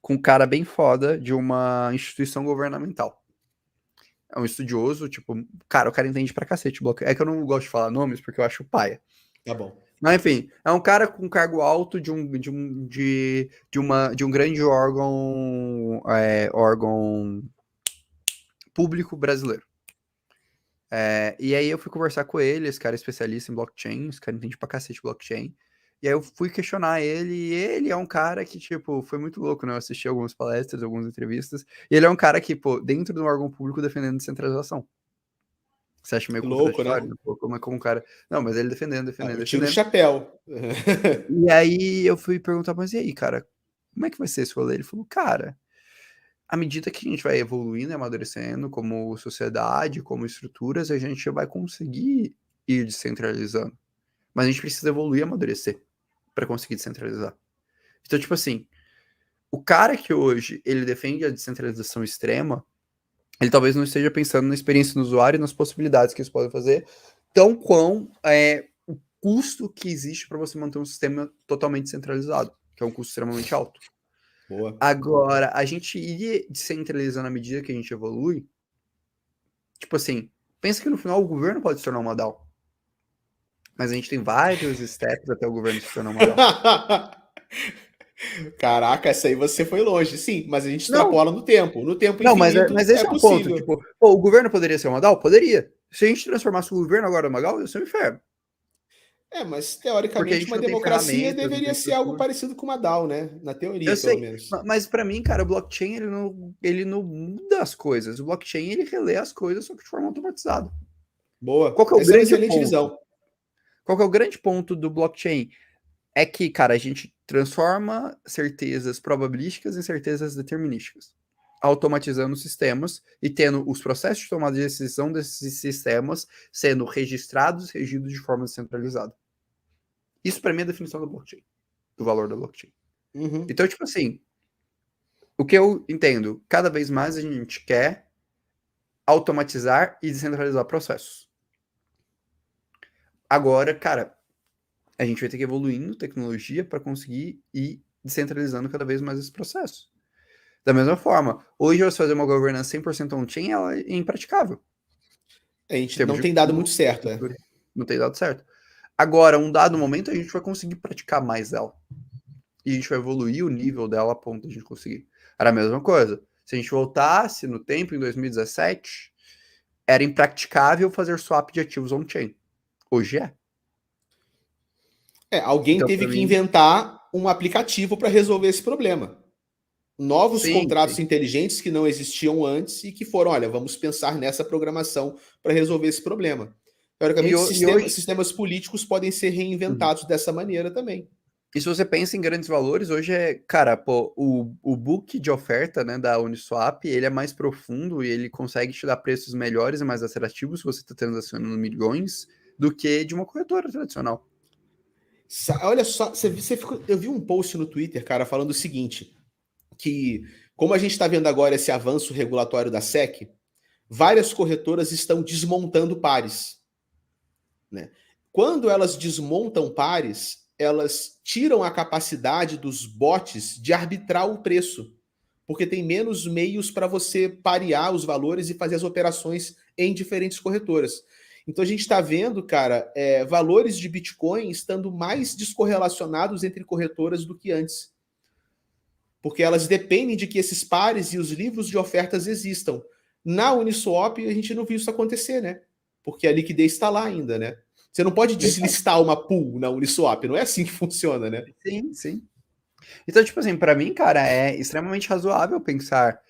com um cara bem foda de uma instituição governamental. É um estudioso, tipo, cara, o cara entende pra cacete. É que eu não gosto de falar nomes porque eu acho paia. Tá bom. Mas, enfim, é um cara com cargo alto de um grande órgão público brasileiro. E aí eu fui conversar com ele, esse cara é especialista em blockchain, esse cara entende pra cacete blockchain. E aí eu fui questionar ele, e ele é um cara que, tipo, foi muito louco, né? Eu assisti algumas palestras, algumas entrevistas, e ele é um cara que, pô, dentro do órgão público defendendo descentralização. Você acha meio Que louco, contraditório, né? né? Pô, como é como um cara... Não, mas ele defendendo. Eu tiro o chapéu. E aí eu fui perguntar, mas e aí, cara, como é que vai ser esse rolê? Ele falou, cara, à medida que a gente vai evoluindo e amadurecendo como sociedade, como estruturas, a gente vai conseguir ir descentralizando. Mas a gente precisa evoluir e amadurecer para conseguir descentralizar. Então, tipo assim, o cara que hoje ele defende a descentralização extrema, ele talvez não esteja pensando na experiência do usuário e nas possibilidades que isso pode fazer, tão quão o custo que existe para você manter um sistema totalmente centralizado, que é um custo extremamente alto. Boa. Agora, a gente iria descentralizando à medida que a gente evolui. Tipo assim, pensa que no final o governo pode se tornar uma DAO. Mas a gente tem vários steps até o governo se tornar uma DAO. Caraca, essa aí você foi longe. Sim, mas a gente Não, extrapola no tempo. No tempo não, infinito mas é esse é o ponto. possível. Tipo, pô, o governo poderia ser uma DAO? Poderia. Se a gente transformasse o governo agora numa DAO, ia ser um inferno. Mas Porque a teoricamente gente uma não tem democracia ferramentas, não tem deveria ser algo estrutura. parecido com uma DAO, né? Na teoria, Eu pelo sei, menos. mas para mim, cara, o blockchain ele não muda as coisas. O blockchain ele relê as coisas só que de forma automatizada. Boa. Qual que é o Essa é uma grande excelente ponto? visão. Qual que é o grande ponto do blockchain? É que, cara, a gente transforma certezas probabilísticas em certezas determinísticas, automatizando sistemas e tendo os processos de tomada de decisão desses sistemas sendo registrados e regidos de forma descentralizada. Isso, para mim, é a definição do blockchain, do valor da blockchain. Uhum. Então, tipo assim, o que eu entendo, cada vez mais a gente quer automatizar e descentralizar processos. Agora, cara, a gente vai ter que ir evoluindo tecnologia para conseguir ir descentralizando cada vez mais esse processo. Da mesma forma, hoje você fazer uma governança 100% on-chain ela é impraticável. A gente Temos não de tem dado muito certo, não tem dado certo. Agora, um dado momento, a gente vai conseguir praticar mais ela. E a gente vai evoluir o nível dela a ponto de a gente conseguir. Era a mesma coisa. Se a gente voltasse no tempo, em 2017, era impraticável fazer swap de ativos on-chain. Hoje é. Alguém Então, teve para que mim, inventar um aplicativo para resolver esse problema. Novos sim, contratos sim. inteligentes que não existiam antes e que foram, olha, vamos pensar nessa programação para resolver esse problema. Teoricamente, Hoje, sistemas políticos podem ser reinventados dessa maneira também. e se você pensa em grandes valores, hoje cara, pô, o book de oferta, né, da Uniswap, ele é mais profundo e ele consegue te dar preços melhores e mais atrativos se você está transacionando milhões do que de uma corretora tradicional. Olha só, eu vi um post no Twitter, cara, falando o seguinte, que como a gente está vendo agora esse avanço regulatório da SEC, várias corretoras estão desmontando pares. Né? Quando elas desmontam pares, elas tiram a capacidade dos bots de arbitrar o preço, porque tem menos meios para você parear os valores e fazer as operações em diferentes corretoras. Então a gente está vendo, cara, valores de Bitcoin estando mais descorrelacionados entre corretoras do que antes. Porque elas dependem de que esses pares e os livros de ofertas existam. Na Uniswap, a gente não viu isso acontecer, né? Porque a liquidez está lá ainda, né? Você não pode deslistar uma pool na Uniswap, não é assim que funciona, né? Sim, sim. Então, tipo assim, pra mim, cara, é extremamente razoável pensar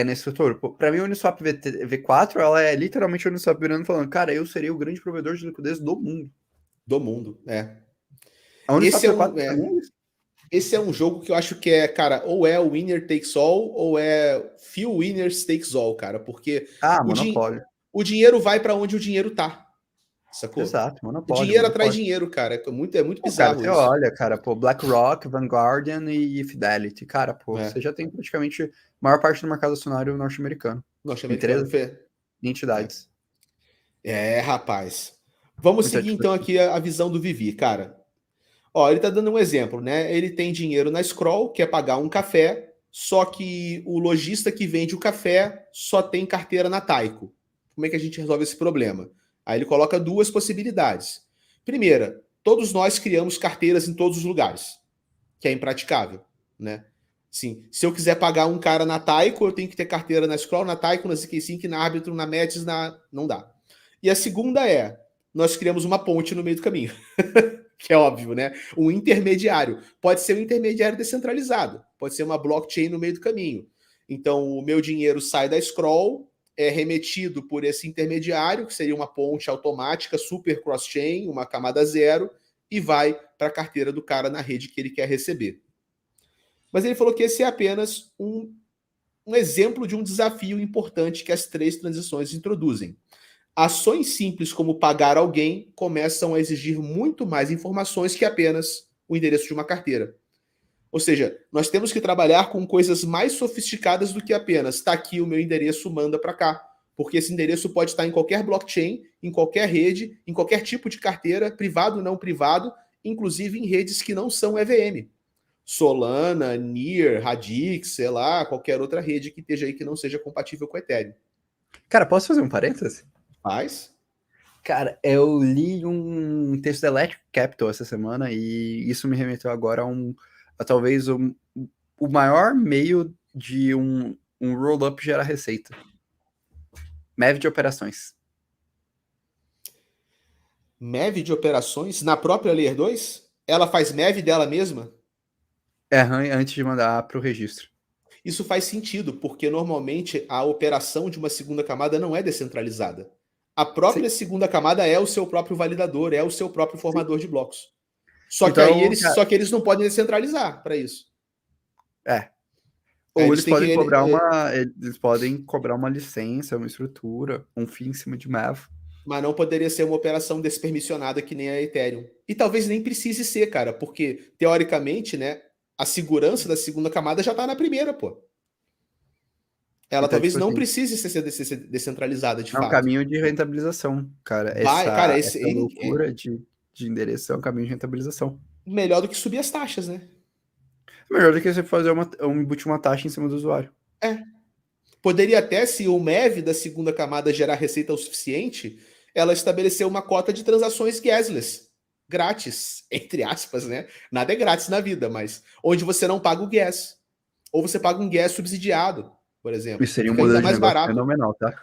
nesse futuro. Pra mim, a Uniswap V4, ela é literalmente a Uniswap virando e falando, cara, eu serei o grande provedor de liquidez do mundo. Do mundo, é. A Uniswap Esse é V4 um, pra mim é isso. esse é um jogo que eu acho que cara, ou é o winner takes all, ou é few winners takes all, cara, porque Ah, o, din monopólio. o dinheiro vai para onde o dinheiro tá, sacou? Exato, monopólio, Dinheiro atrai monopólio. dinheiro, cara. É muito Pô, cara, bizarro você isso. olha, cara, pô, BlackRock, Vanguardian e Fidelity. Cara, pô, você É. já tem praticamente a maior parte do mercado acionário norte-americano. Norte-americano. Empresas e É. entidades. Rapaz. Vamos Então, seguir tipo então assim, aqui a visão do Vivi, cara. Ó, ele tá dando um exemplo, né? Ele tem dinheiro na Scroll, quer pagar um café, só que o lojista que vende o café só tem carteira na Taiko. Como é que a gente resolve esse problema? Aí ele coloca duas possibilidades. Primeira, todos nós criamos carteiras em todos os lugares, que é impraticável, né? Sim, se eu quiser pagar um cara na Taiko, eu tenho que ter carteira na Scroll, na Taiko, na ZK-Sync, na Arbitrum, na Metis, não dá. E a segunda nós criamos uma ponte no meio do caminho. Que é óbvio, né? Um intermediário. Pode ser um intermediário descentralizado, pode ser uma blockchain no meio do caminho. Então, o meu dinheiro sai da Scroll, é remetido por esse intermediário, que seria uma ponte automática, super cross-chain, uma camada zero, e vai para a carteira do cara na rede que ele quer receber. Mas ele falou que esse é apenas um exemplo de um desafio importante que as três transições introduzem. Ações simples como pagar alguém começam a exigir muito mais informações que apenas o endereço de uma carteira. Ou seja, nós temos que trabalhar com coisas mais sofisticadas do que apenas está aqui o meu endereço, manda para cá. Porque esse endereço pode estar em qualquer blockchain, em qualquer rede, em qualquer tipo de carteira, privado ou não privado, inclusive em redes que não são EVM. Solana, Near, Radix, sei lá, qualquer outra rede que esteja aí que não seja compatível com Ethereum. cara, posso fazer um parêntese? Faz? Cara, eu li um texto da Electric Capital essa semana e isso me remeteu agora a talvez o maior meio de um roll-up gerar receita. MEV de operações. MEV de operações na própria Layer 2? Ela faz MEV dela mesma? Antes de mandar para o registro. Isso faz sentido, porque normalmente a operação de uma segunda camada não é descentralizada. A própria Sim. segunda camada é o seu próprio validador, é o seu próprio formador de blocos. Então, Só que eles não podem descentralizar para isso. ou Eles têm que eles podem cobrar uma licença, uma estrutura, um FII em cima de MEV. mas não poderia ser uma operação despermissionada que nem a Ethereum. E talvez nem precise ser, cara, porque teoricamente, né, a segurança da segunda camada já está na primeira, pô. Ela Então, talvez tipo não assim, precise ser descentralizada de é um fato. caminho de rentabilização, cara. Cara, Essa loucura de endereço é um caminho de rentabilização. melhor do que subir as taxas, né? É melhor do que você fazer embutir uma taxa em cima do usuário. Poderia até, se o MEV da segunda camada gerar receita o suficiente, ela estabelecer uma cota de transações gasless, grátis, entre aspas, né? Nada é grátis na vida, mas onde você não paga o gas. Ou você paga um gas subsidiado, por exemplo. Isso seria um Fica ainda modelo de mais negócio barato. fenomenal, tá?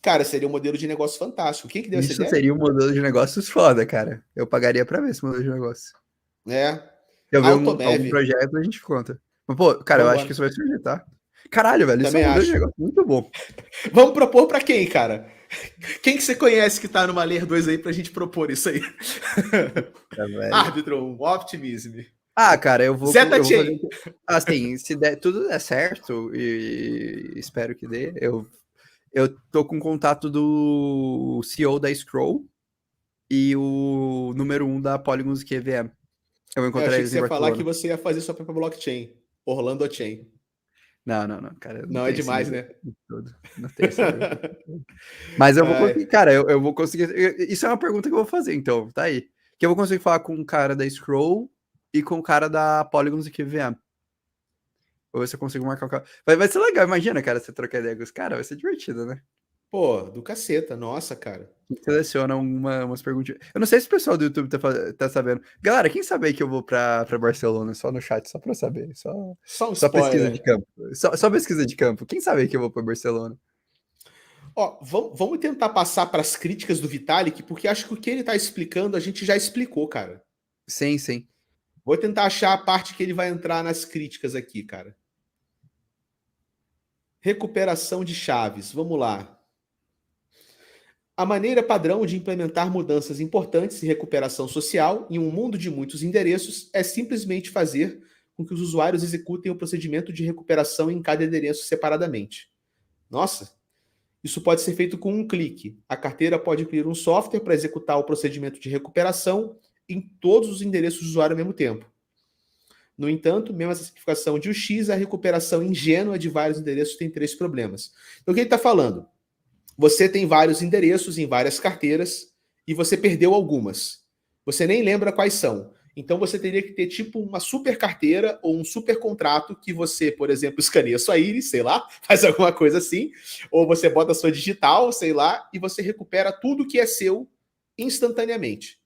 Cara, seria um modelo de negócio fantástico. Quem que deu essa Isso ideia? seria um modelo de negócios foda, cara. Eu pagaria pra ver esse modelo de negócio. É. Se eu ver algum Automev. projeto, a gente conta. Mas, pô, cara, eu acho que Vambora. isso vai surgir, tá? Caralho, velho, isso é um Também modelo de acho. negócio muito bom. Vamos propor pra quem, cara? Quem que você conhece que tá numa Layer 2 aí pra gente propor isso aí? Tá, velho. Arbitrum, Optimism. Ah, cara, Zeta eu vou fazer. Chain. Assim, se tudo der certo, e espero que dê, eu tô com contato do CEO da Scroll e o número 1 da Polygon Music EVM. Eu vou Eu encontrar achei que eles você em ia falar que Barcelona. você ia fazer sua própria blockchain. Orlando Chain. Não, cara, eu não Não é tenho esse demais, nível né? todo. Não tenho esse nível todo. Mas eu vou conseguir, Ai, cara, eu vou conseguir. Isso é uma pergunta que eu vou fazer, então, tá aí. que eu vou conseguir falar com o cara da Scroll e com o cara da Polygons e QVM. Ou você consegue marcar o cara. Vai ser legal, imagina, cara, você trocar ideia com os caras, vai ser divertido, né? Pô, do caceta, nossa, cara. Seleciona umas perguntas. Eu não sei se o pessoal do YouTube tá sabendo. Galera, quem sabe aí que eu vou pra Barcelona? Só no chat, só pra eu saber. Só um Só pesquisa de spoiler. campo. Só pesquisa de campo. Quem sabe aí que eu vou pra Barcelona? Ó, vamos tentar passar para as críticas do Vitalik, porque acho que o que ele tá explicando a gente já explicou, cara. Sim, sim. Vou tentar achar a parte que ele vai entrar nas críticas aqui, cara. Recuperação de chaves, vamos lá. A maneira padrão de implementar mudanças importantes e recuperação social em um mundo de muitos endereços é simplesmente fazer com que os usuários executem o procedimento de recuperação em cada endereço separadamente. Nossa, isso pode ser feito com um clique. A carteira pode incluir um software para executar o procedimento de recuperação em todos os endereços do usuário ao mesmo tempo. No entanto, mesmo essa simplificação de UX, a recuperação ingênua de vários endereços tem 3 problemas. Então, o que ele está falando? Você tem vários endereços em várias carteiras e você perdeu algumas. Você nem lembra quais são. Então você teria que ter tipo uma super carteira ou um super contrato que você, por exemplo, escaneia sua íris, sei lá, faz alguma coisa assim, ou você bota a sua digital, sei lá, e você recupera tudo que é seu instantaneamente.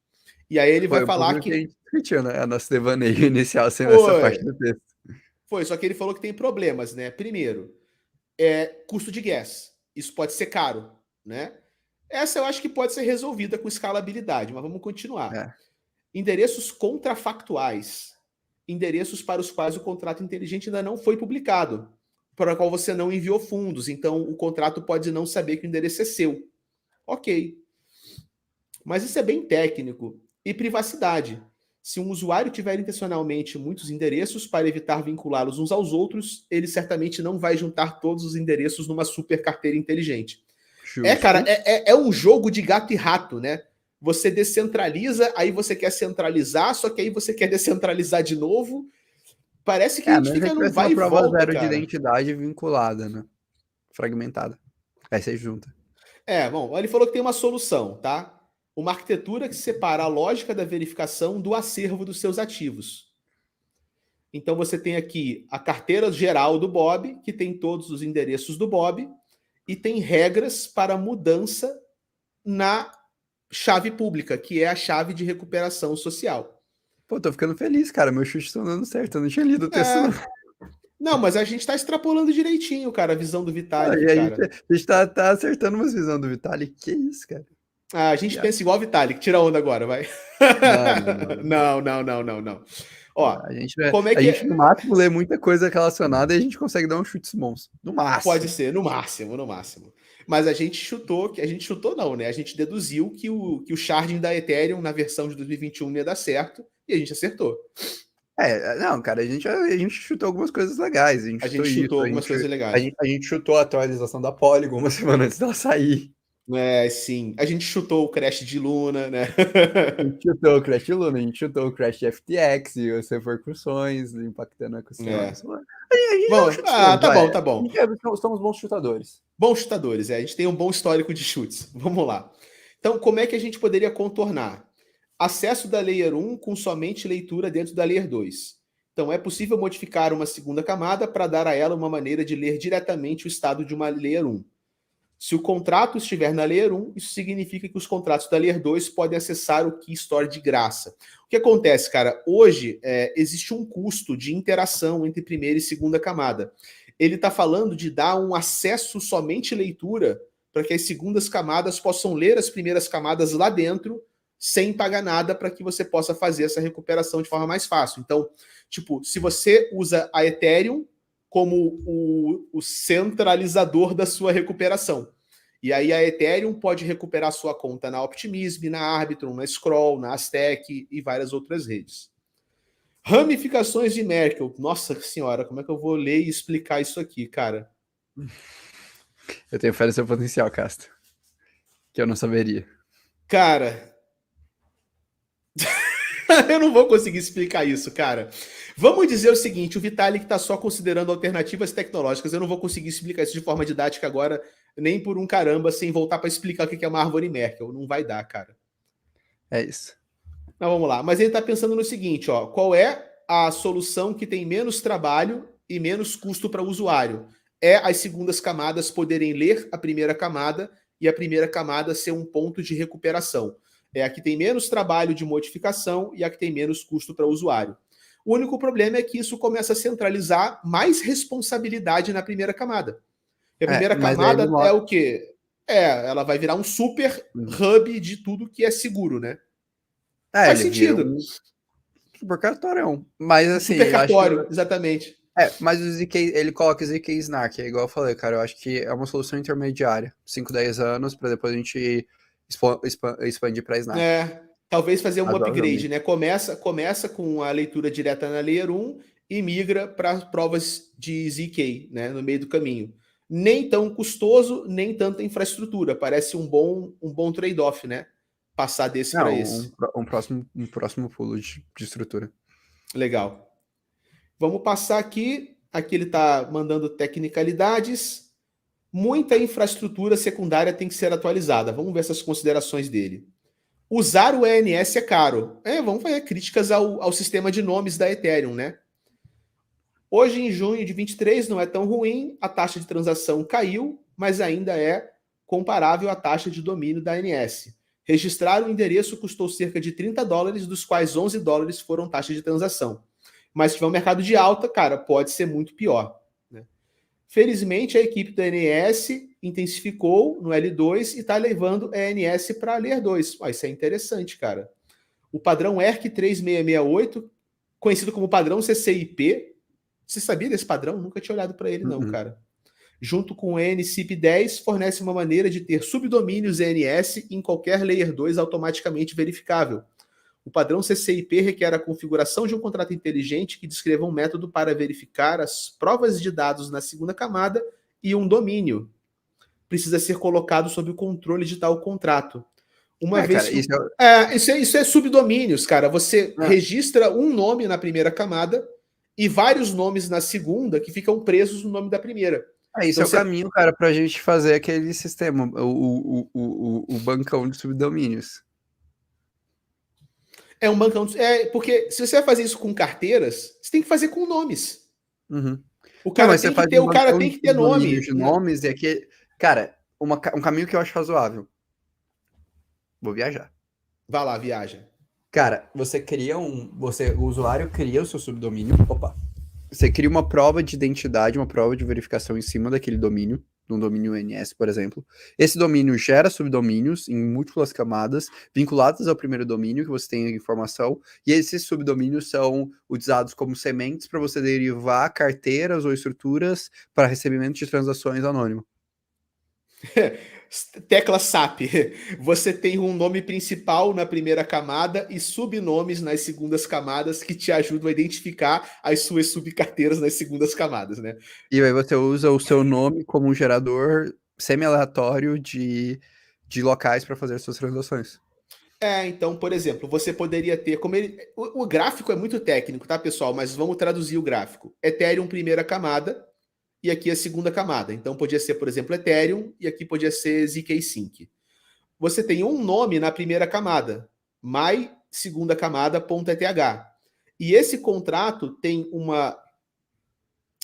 E aí ele vai falar que a que... gente discutiu, né? A nossa devaneio inicial sendo essa parte Foi, do texto. foi, só que ele falou que tem problemas, né? Primeiro, custo de gas. Isso pode ser caro, né? Essa eu acho que pode ser resolvida com escalabilidade, mas vamos continuar. É. Endereços contrafactuais. Endereços para os quais o contrato inteligente ainda não foi publicado, para o qual você não enviou fundos. Então, o contrato pode não saber que o endereço é seu. Ok. Mas isso é bem técnico. E privacidade. Se um usuário tiver intencionalmente muitos endereços para evitar vinculá-los uns aos outros, ele certamente não vai juntar todos os endereços numa super carteira inteligente. Justo. Cara, é um jogo de gato e rato, né? Você descentraliza, aí você quer centralizar, só que aí você quer descentralizar de novo. Parece que a gente fica num vai uma e prova volta, zero de cara. identidade vinculada, né? Fragmentada. Aí você junta. Bom, ele falou que tem uma solução, tá? Uma arquitetura que separa a lógica da verificação do acervo dos seus ativos. Então você tem aqui a carteira geral do Bob, que tem todos os endereços do Bob, e tem regras para mudança na chave pública, que é a chave de recuperação social. Pô, tô ficando feliz, cara. Meus chutes estão dando certo. Eu não tinha lido o texto, não. Não, mas a gente tá extrapolando direitinho, cara, a visão do Vitalik, A cara. gente tá acertando umas visões do Vitalik. Que isso, cara? A gente pensa igual o Vitalik. Tira onda agora, vai. Não. Não. Ó, como é A que gente, no máximo, lê muita coisa relacionada e a gente consegue dar um chutes bons. No máximo. pode ser? No máximo. Mas a gente chutou não, né? A gente deduziu que o sharding da Ethereum na versão de 2021 não ia dar certo e a gente acertou. Não, cara, a gente chutou algumas coisas legais. A gente chutou algumas coisas legais. A gente chutou a atualização da Polygon uma semana antes dela sair. Sim. A gente chutou o crash de Luna, né? A gente chutou o Crash de Luna, a gente chutou o Crash de FTX e as repercussões impactando o ecossistema. Bom, tá bom. Somos bons chutadores. Bons chutadores, a gente tem um bom histórico de chutes. Vamos lá. Então, como é que a gente poderia contornar? Acesso da Layer 1 com somente leitura dentro da Layer 2. Então, é possível modificar uma segunda camada para dar a ela uma maneira de ler diretamente o estado de uma Layer 1. Se o contrato estiver na Layer 1, isso significa que os contratos da Layer 2 podem acessar o Key Store de graça. O que acontece, cara? Hoje, existe um custo de interação entre primeira e segunda camada. Ele está falando de dar um acesso somente leitura para que as segundas camadas possam ler as primeiras camadas lá dentro sem pagar nada para que você possa fazer essa recuperação de forma mais fácil. Então, tipo, se você usa a Ethereum como o centralizador da sua recuperação. E aí a Ethereum pode recuperar sua conta na Optimism, na Arbitrum, na Scroll, na Aztec e várias outras redes. Ramificações de Merkle. Nossa senhora, como é que eu vou ler e explicar isso aqui, cara? Eu tenho fé no seu potencial, Castro. Que eu não saberia. Cara... eu não vou conseguir explicar isso, cara. Vamos dizer o seguinte, o Vitalik está só considerando alternativas tecnológicas. Eu não vou conseguir explicar isso de forma didática agora, nem por um caramba, sem voltar para explicar o que é uma árvore Merkle. Não vai dar, cara. É isso. Mas vamos lá. Mas ele está pensando no seguinte, ó, qual é a solução que tem menos trabalho e menos custo para o usuário? É as segundas camadas poderem ler a primeira camada e a primeira camada ser um ponto de recuperação. É a que tem menos trabalho de modificação e a que tem menos custo para o usuário. O único problema é que isso começa a centralizar mais responsabilidade na primeira camada. E a primeira Mas aí ele camada é o quê? Ela vai virar um super hub de tudo que é seguro, né? Faz ele vira sentido. um super cartório. Mas assim, Super eu acho que. cartório, exatamente. Mas o ZK, ele coloca o ZK Snark, é igual eu falei, cara. Eu acho que é uma solução intermediária. 5, 10 anos, para depois a gente expandir para Snark. Talvez fazer um upgrade, Razoavelmente. né? Começa com a leitura direta na Layer 1 e migra para provas de ZK, né? No meio do caminho. Nem tão custoso, nem tanta infraestrutura. Parece um bom trade-off, né? Passar desse para esse. Um próximo pulo de estrutura. Legal. Vamos passar aqui. Aqui ele está mandando tecnicalidades. Muita infraestrutura secundária tem que ser atualizada. Vamos ver essas considerações dele. Usar o ENS é caro. Vamos fazer críticas ao sistema de nomes da Ethereum, né? Hoje, em junho de 23, não é tão ruim, a taxa de transação caiu, mas ainda é comparável à taxa de domínio da ANS. Registrar o endereço custou cerca de $30, dos quais $11 foram taxa de transação. Mas se tiver um mercado de alta, cara, pode ser muito pior. Né? Felizmente, a equipe da ANS intensificou no L2 e está levando a ANS para Layer 2. Isso é interessante, cara. O padrão ERC 3668, conhecido como padrão CCIP, você sabia desse padrão? Nunca tinha olhado para ele, não, cara. Junto com o NCIP10, fornece uma maneira de ter subdomínios ENS em qualquer Layer 2 automaticamente verificável. O padrão CCIP requer a configuração de um contrato inteligente que descreva um método para verificar as provas de dados na segunda camada e um domínio. Precisa ser colocado sob o controle de tal contrato. Uma vez cara, isso é subdomínios, cara. Você registra um nome na primeira camada e vários nomes na segunda que ficam presos no nome da primeira. Isso então, é o caminho, cara, pra gente fazer aquele sistema, o bancão de subdomínios. É um bancão. Porque se você vai fazer isso com carteiras, você tem que fazer com nomes. Uhum. O cara tem que ter nome. De nomes e aqui. Cara, um caminho que eu acho razoável. Vou viajar. Vá lá, viaja. Cara, o usuário cria o seu subdomínio. Você cria uma prova de identidade, uma prova de verificação em cima daquele domínio, num domínio NS, por exemplo. Esse domínio gera subdomínios em múltiplas camadas, vinculados ao primeiro domínio, que você tem a informação, e esses subdomínios são utilizados como sementes para você derivar carteiras ou estruturas para recebimento de transações anônimo. Tecla SAP. Você tem um nome principal na primeira camada e subnomes nas segundas camadas que te ajudam a identificar as suas subcarteiras nas segundas camadas, né? E aí você usa o seu nome como um gerador semi-aleatório de locais para fazer suas transações. Então, por exemplo, você poderia ter... O gráfico é muito técnico, tá, pessoal? Mas vamos traduzir o gráfico. Ethereum, primeira camada, e aqui a segunda camada. Então, podia ser, por exemplo, Ethereum, e aqui podia ser ZK-Sync. Você tem um nome na primeira camada, my segunda camada.eth. E esse contrato tem uma...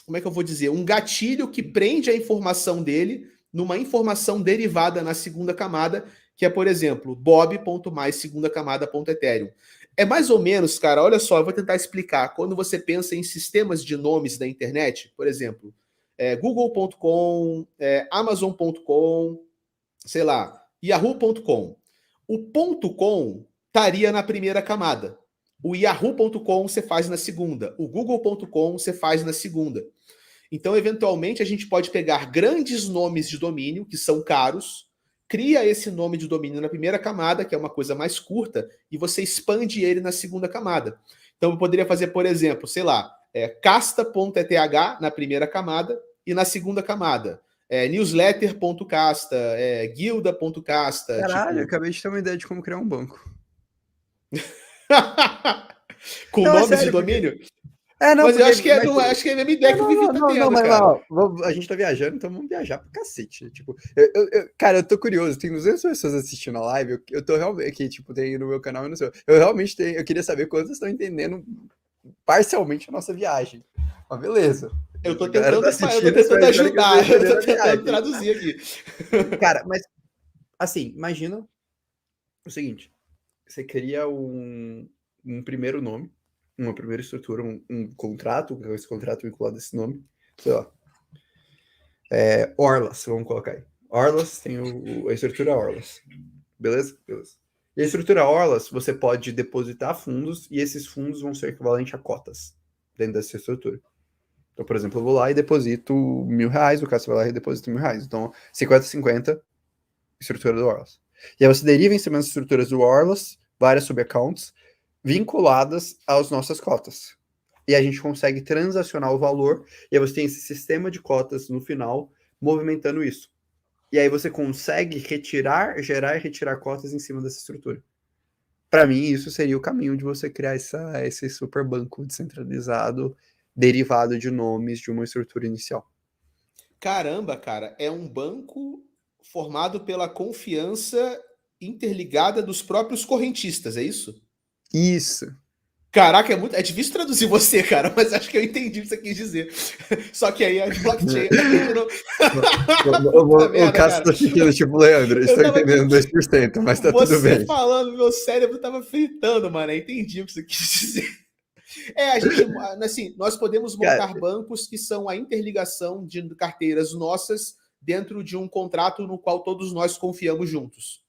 Como é que eu vou dizer? Um gatilho que prende a informação dele numa informação derivada na segunda camada, que é, por exemplo, bob.mais-segunda-camada.ethereum. É mais ou menos, cara, olha só, eu vou tentar explicar. Quando você pensa em sistemas de nomes da internet, por exemplo, google.com, amazon.com, sei lá, yahoo.com. O .com estaria na primeira camada. O yahoo.com você faz na segunda. O google.com você faz na segunda. Então, eventualmente, a gente pode pegar grandes nomes de domínio, que são caros, cria esse nome de domínio na primeira camada, que é uma coisa mais curta, e você expande ele na segunda camada. Então, eu poderia fazer, por exemplo, sei lá, casta.eth na primeira camada, e na segunda camada, newsletter.casta, guilda.casta. Caralho, eu acabei de ter uma ideia de como criar um banco. Com Não, nomes sério, de domínio? Não, Mas eu porque. acho que acho que é a mesma ideia que o Vivi tá tendo, Mas cara. a gente tá viajando, então vamos viajar pro cacete. Tipo, cara, eu tô curioso, tem 200 pessoas assistindo a live, eu tô realmente aqui, tipo, tem no meu canal e no seu. Eu realmente tenho, eu queria saber quantos estão entendendo parcialmente a nossa viagem. Mas beleza. Eu tô A galera tá tentando assistindo, espero que eu esteja ajudar, eu entendendo tô a tentando viagem. traduzir aqui. Cara, mas assim, imagina o seguinte: você cria um primeiro nome, uma primeira estrutura, um contrato, com esse contrato vinculado a esse nome, sei lá. Orlas, vamos colocar aí. Orlas tem a estrutura Orlas. Beleza? Beleza. E a estrutura Orlas, você pode depositar fundos e esses fundos vão ser equivalentes a cotas dentro dessa estrutura. Então, por exemplo, eu vou lá e deposito R$1.000, o Cássio vai lá e deposita R$1.000. Então, 50-50, estrutura do Orlas. E aí você deriva em cima das estruturas do Orlas, várias subaccounts, vinculadas às nossas cotas. E a gente consegue transacionar o valor, e aí você tem esse sistema de cotas no final, movimentando isso. E aí você consegue gerar e retirar cotas em cima dessa estrutura. Para mim, isso seria o caminho de você criar esse super banco descentralizado, derivado de nomes de uma estrutura inicial. Caramba, cara, é um banco formado pela confiança interligada dos próprios correntistas, é isso? Isso. Caraca, é difícil traduzir você, cara, mas acho que eu entendi o que você quis dizer. Só que aí a blockchain a gente não. Puta O merda, Cássio cara. tá ficando tipo, Leandro, Eu estou tava aqui. entendendo 2%, mas tá tudo Você bem. falando, meu cérebro tava fritando, mano. Eu entendi o que você quis dizer. A gente, assim, nós podemos Cara, montar bancos que são a interligação de carteiras nossas dentro de um contrato no qual todos nós confiamos juntos.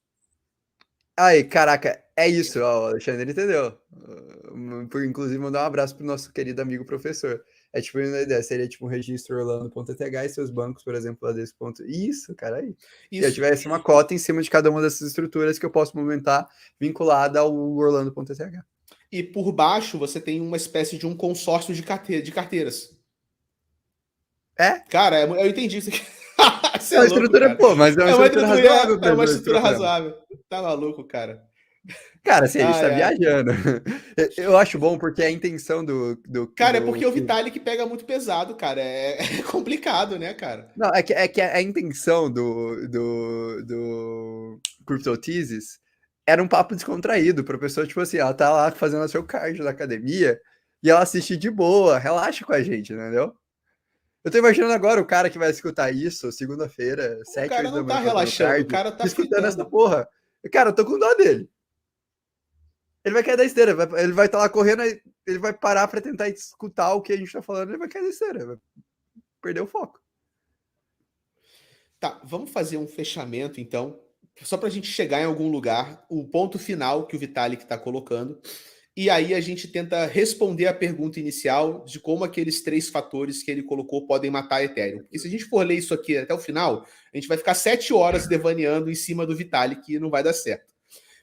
aí, caraca, é isso, ó, o Alexandre entendeu. Inclusive, mandar um abraço pro nosso querido amigo professor. É tipo, uma ideia, seria tipo um registro Orlando.eth e seus bancos, por exemplo, lá desse ponto. Isso, cara, aí. Se eu Isso. tivesse uma cota em cima de cada uma dessas estruturas que eu posso movimentar vinculada ao Orlando.eth. E por baixo você tem uma espécie de um consórcio de carteiras. É? Cara, eu entendi isso aqui. Você É é uma louco, estrutura, cara. pô, mas é uma estrutura razoável É para uma esse estrutura problema. razoável. Tá maluco, cara. Cara, assim, a gente tá Ai, ai. viajando. Eu acho bom porque a intenção Cara, é porque o Vitalik pega muito pesado, cara. É complicado, né, cara? Não, é que a intenção do CryptoTeases era um papo descontraído pra pessoa, tipo assim, ela tá lá fazendo o seu cardio da academia e ela assiste de boa, relaxa com a gente, entendeu? Eu tô imaginando agora o cara que vai escutar isso segunda-feira, O 7, cara 8 da não tá manhã, fazendo relaxando, o cardio, cara tá escutando essa fritando. porra. Cara, eu tô com dó dele. Ele vai cair da esteira, ele vai estar lá correndo, ele vai parar pra tentar escutar o que a gente tá falando, ele vai cair da esteira, vai perder o foco. Tá, vamos fazer um fechamento, então, só pra gente chegar em algum lugar, o ponto final que o Vitalik tá colocando. E aí a gente tenta responder a pergunta inicial de como aqueles 3 fatores que ele colocou podem matar a Ethereum. Porque se a gente for ler isso aqui até o final, a gente vai ficar 7 horas devaneando em cima do Vitalik e não vai dar certo.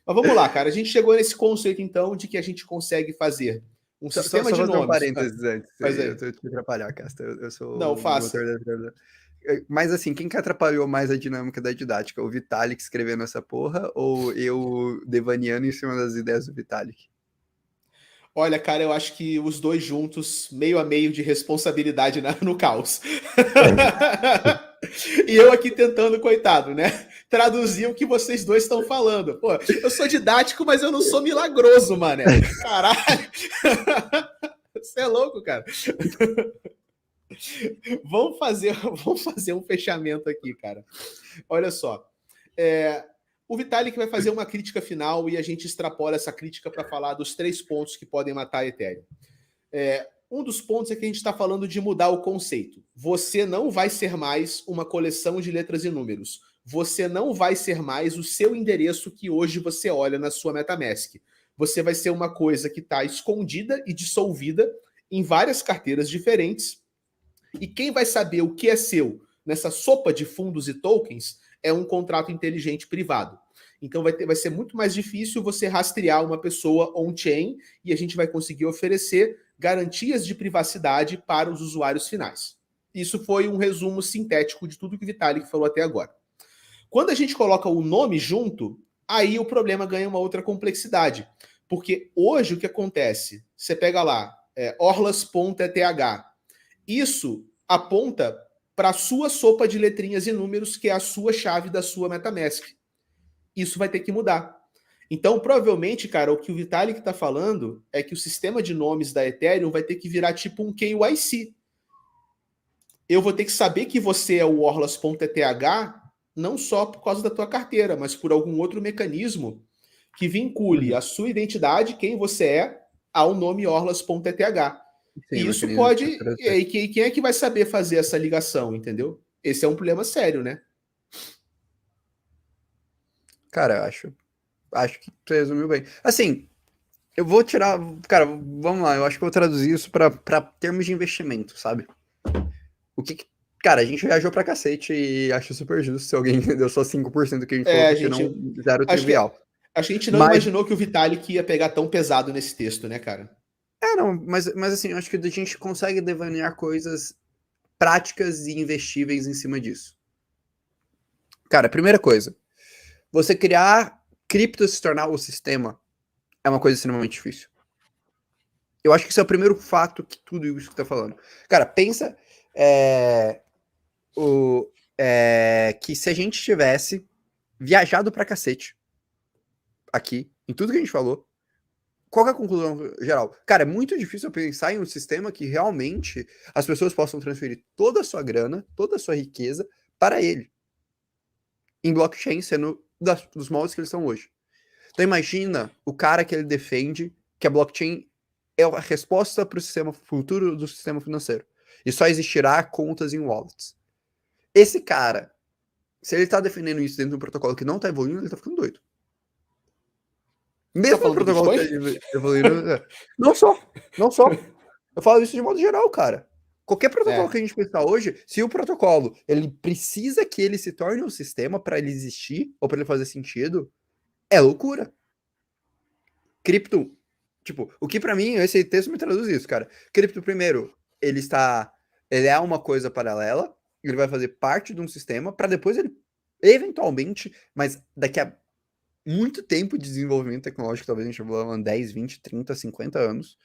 Mas vamos lá, cara. A gente chegou nesse conceito, então, de que a gente consegue fazer um Só sistema de fazer um nomes. parênteses antes, Faz eu aí. tô te atrapalhar, Casta. Eu Não, sou o motor faça. da. Mas assim, quem que atrapalhou mais a dinâmica da didática? O Vitalik escrevendo essa porra ou eu devaneando em cima das ideias do Vitalik? Olha, cara, eu acho que os dois juntos, meio a meio de responsabilidade no caos. E eu aqui tentando, coitado, né? Traduzir o que vocês dois estão falando. Pô, eu sou didático, mas eu não sou milagroso, mané. Caralho. Você é louco, cara. Vamos fazer um fechamento aqui, cara. Olha só. O Vitalik vai fazer uma crítica final e a gente extrapola essa crítica para falar dos 3 pontos que podem matar a Ethereum. Um dos pontos é que a gente está falando de mudar o conceito. Você não vai ser mais uma coleção de letras e números. Você não vai ser mais o seu endereço que hoje você olha na sua MetaMask. Você vai ser uma coisa que está escondida e dissolvida em várias carteiras diferentes. E quem vai saber o que é seu nessa sopa de fundos e tokens é um contrato inteligente privado. Então vai ser muito mais difícil você rastrear uma pessoa on-chain e a gente vai conseguir oferecer garantias de privacidade para os usuários finais. Isso foi um resumo sintético de tudo que o Vitalik falou até agora. Quando a gente coloca o nome junto, aí o problema ganha uma outra complexidade. Porque hoje o que acontece? Você pega lá, Orlas.eth. Isso aponta para a sua sopa de letrinhas e números, que é a sua chave da sua MetaMask. Isso vai ter que mudar. Então, provavelmente, cara, o que o Vitalik está falando é que o sistema de nomes da Ethereum vai ter que virar tipo um KYC. Eu vou ter que saber que você é o Orlas.eth não só por causa da tua carteira, mas por algum outro mecanismo que vincule a sua identidade, quem você é, ao nome Orlas.eth. Sim, E isso mecanismo pode... de trazer. E quem é que vai saber fazer essa ligação, entendeu? Esse é um problema sério, né? Cara, acho que tu resumiu bem. Assim, eu vou tirar. Cara, vamos lá, eu acho que eu vou traduzir isso para termos de investimento, sabe? O que. Cara, a gente viajou pra cacete e acho super justo se alguém deu só 5% do que a gente falou, A porque não gente... zero Acho que trivial. a gente não Mas, imaginou que o Vitalik ia pegar tão pesado nesse texto, né, cara? não, mas assim, eu acho que a gente consegue devanear coisas práticas e investíveis em cima disso. Cara, primeira coisa, você criar cripto se tornar o sistema é uma coisa extremamente difícil. Eu acho que esse é o primeiro fato que tudo isso que tá falando. Cara, pensa que se a gente tivesse viajado pra cacete aqui, em tudo que a gente falou, qual é a conclusão geral? Cara, é muito difícil eu pensar em um sistema que realmente as pessoas possam transferir toda a sua grana, toda a sua riqueza para ele. Em blockchain, sendo dos moldes que eles são hoje. Então imagina o cara que ele defende que a blockchain é a resposta para o sistema futuro do sistema financeiro. E só existirá contas em wallets. Esse cara, se ele está defendendo isso dentro de um protocolo que não está evoluindo, ele está ficando doido. Mesmo o protocolo que está evoluindo. Não só. Eu falo isso de modo geral, cara. Qualquer protocolo que a gente pensar hoje, se o protocolo ele precisa que ele se torne um sistema para ele existir ou para ele fazer sentido, é loucura. Cripto, tipo, o que para mim, esse texto me traduz isso, cara. Cripto, primeiro, ele é uma coisa paralela, ele vai fazer parte de um sistema para depois ele, eventualmente, mas daqui a muito tempo de desenvolvimento tecnológico, talvez a gente vá falando 10, 20, 30, 50 anos,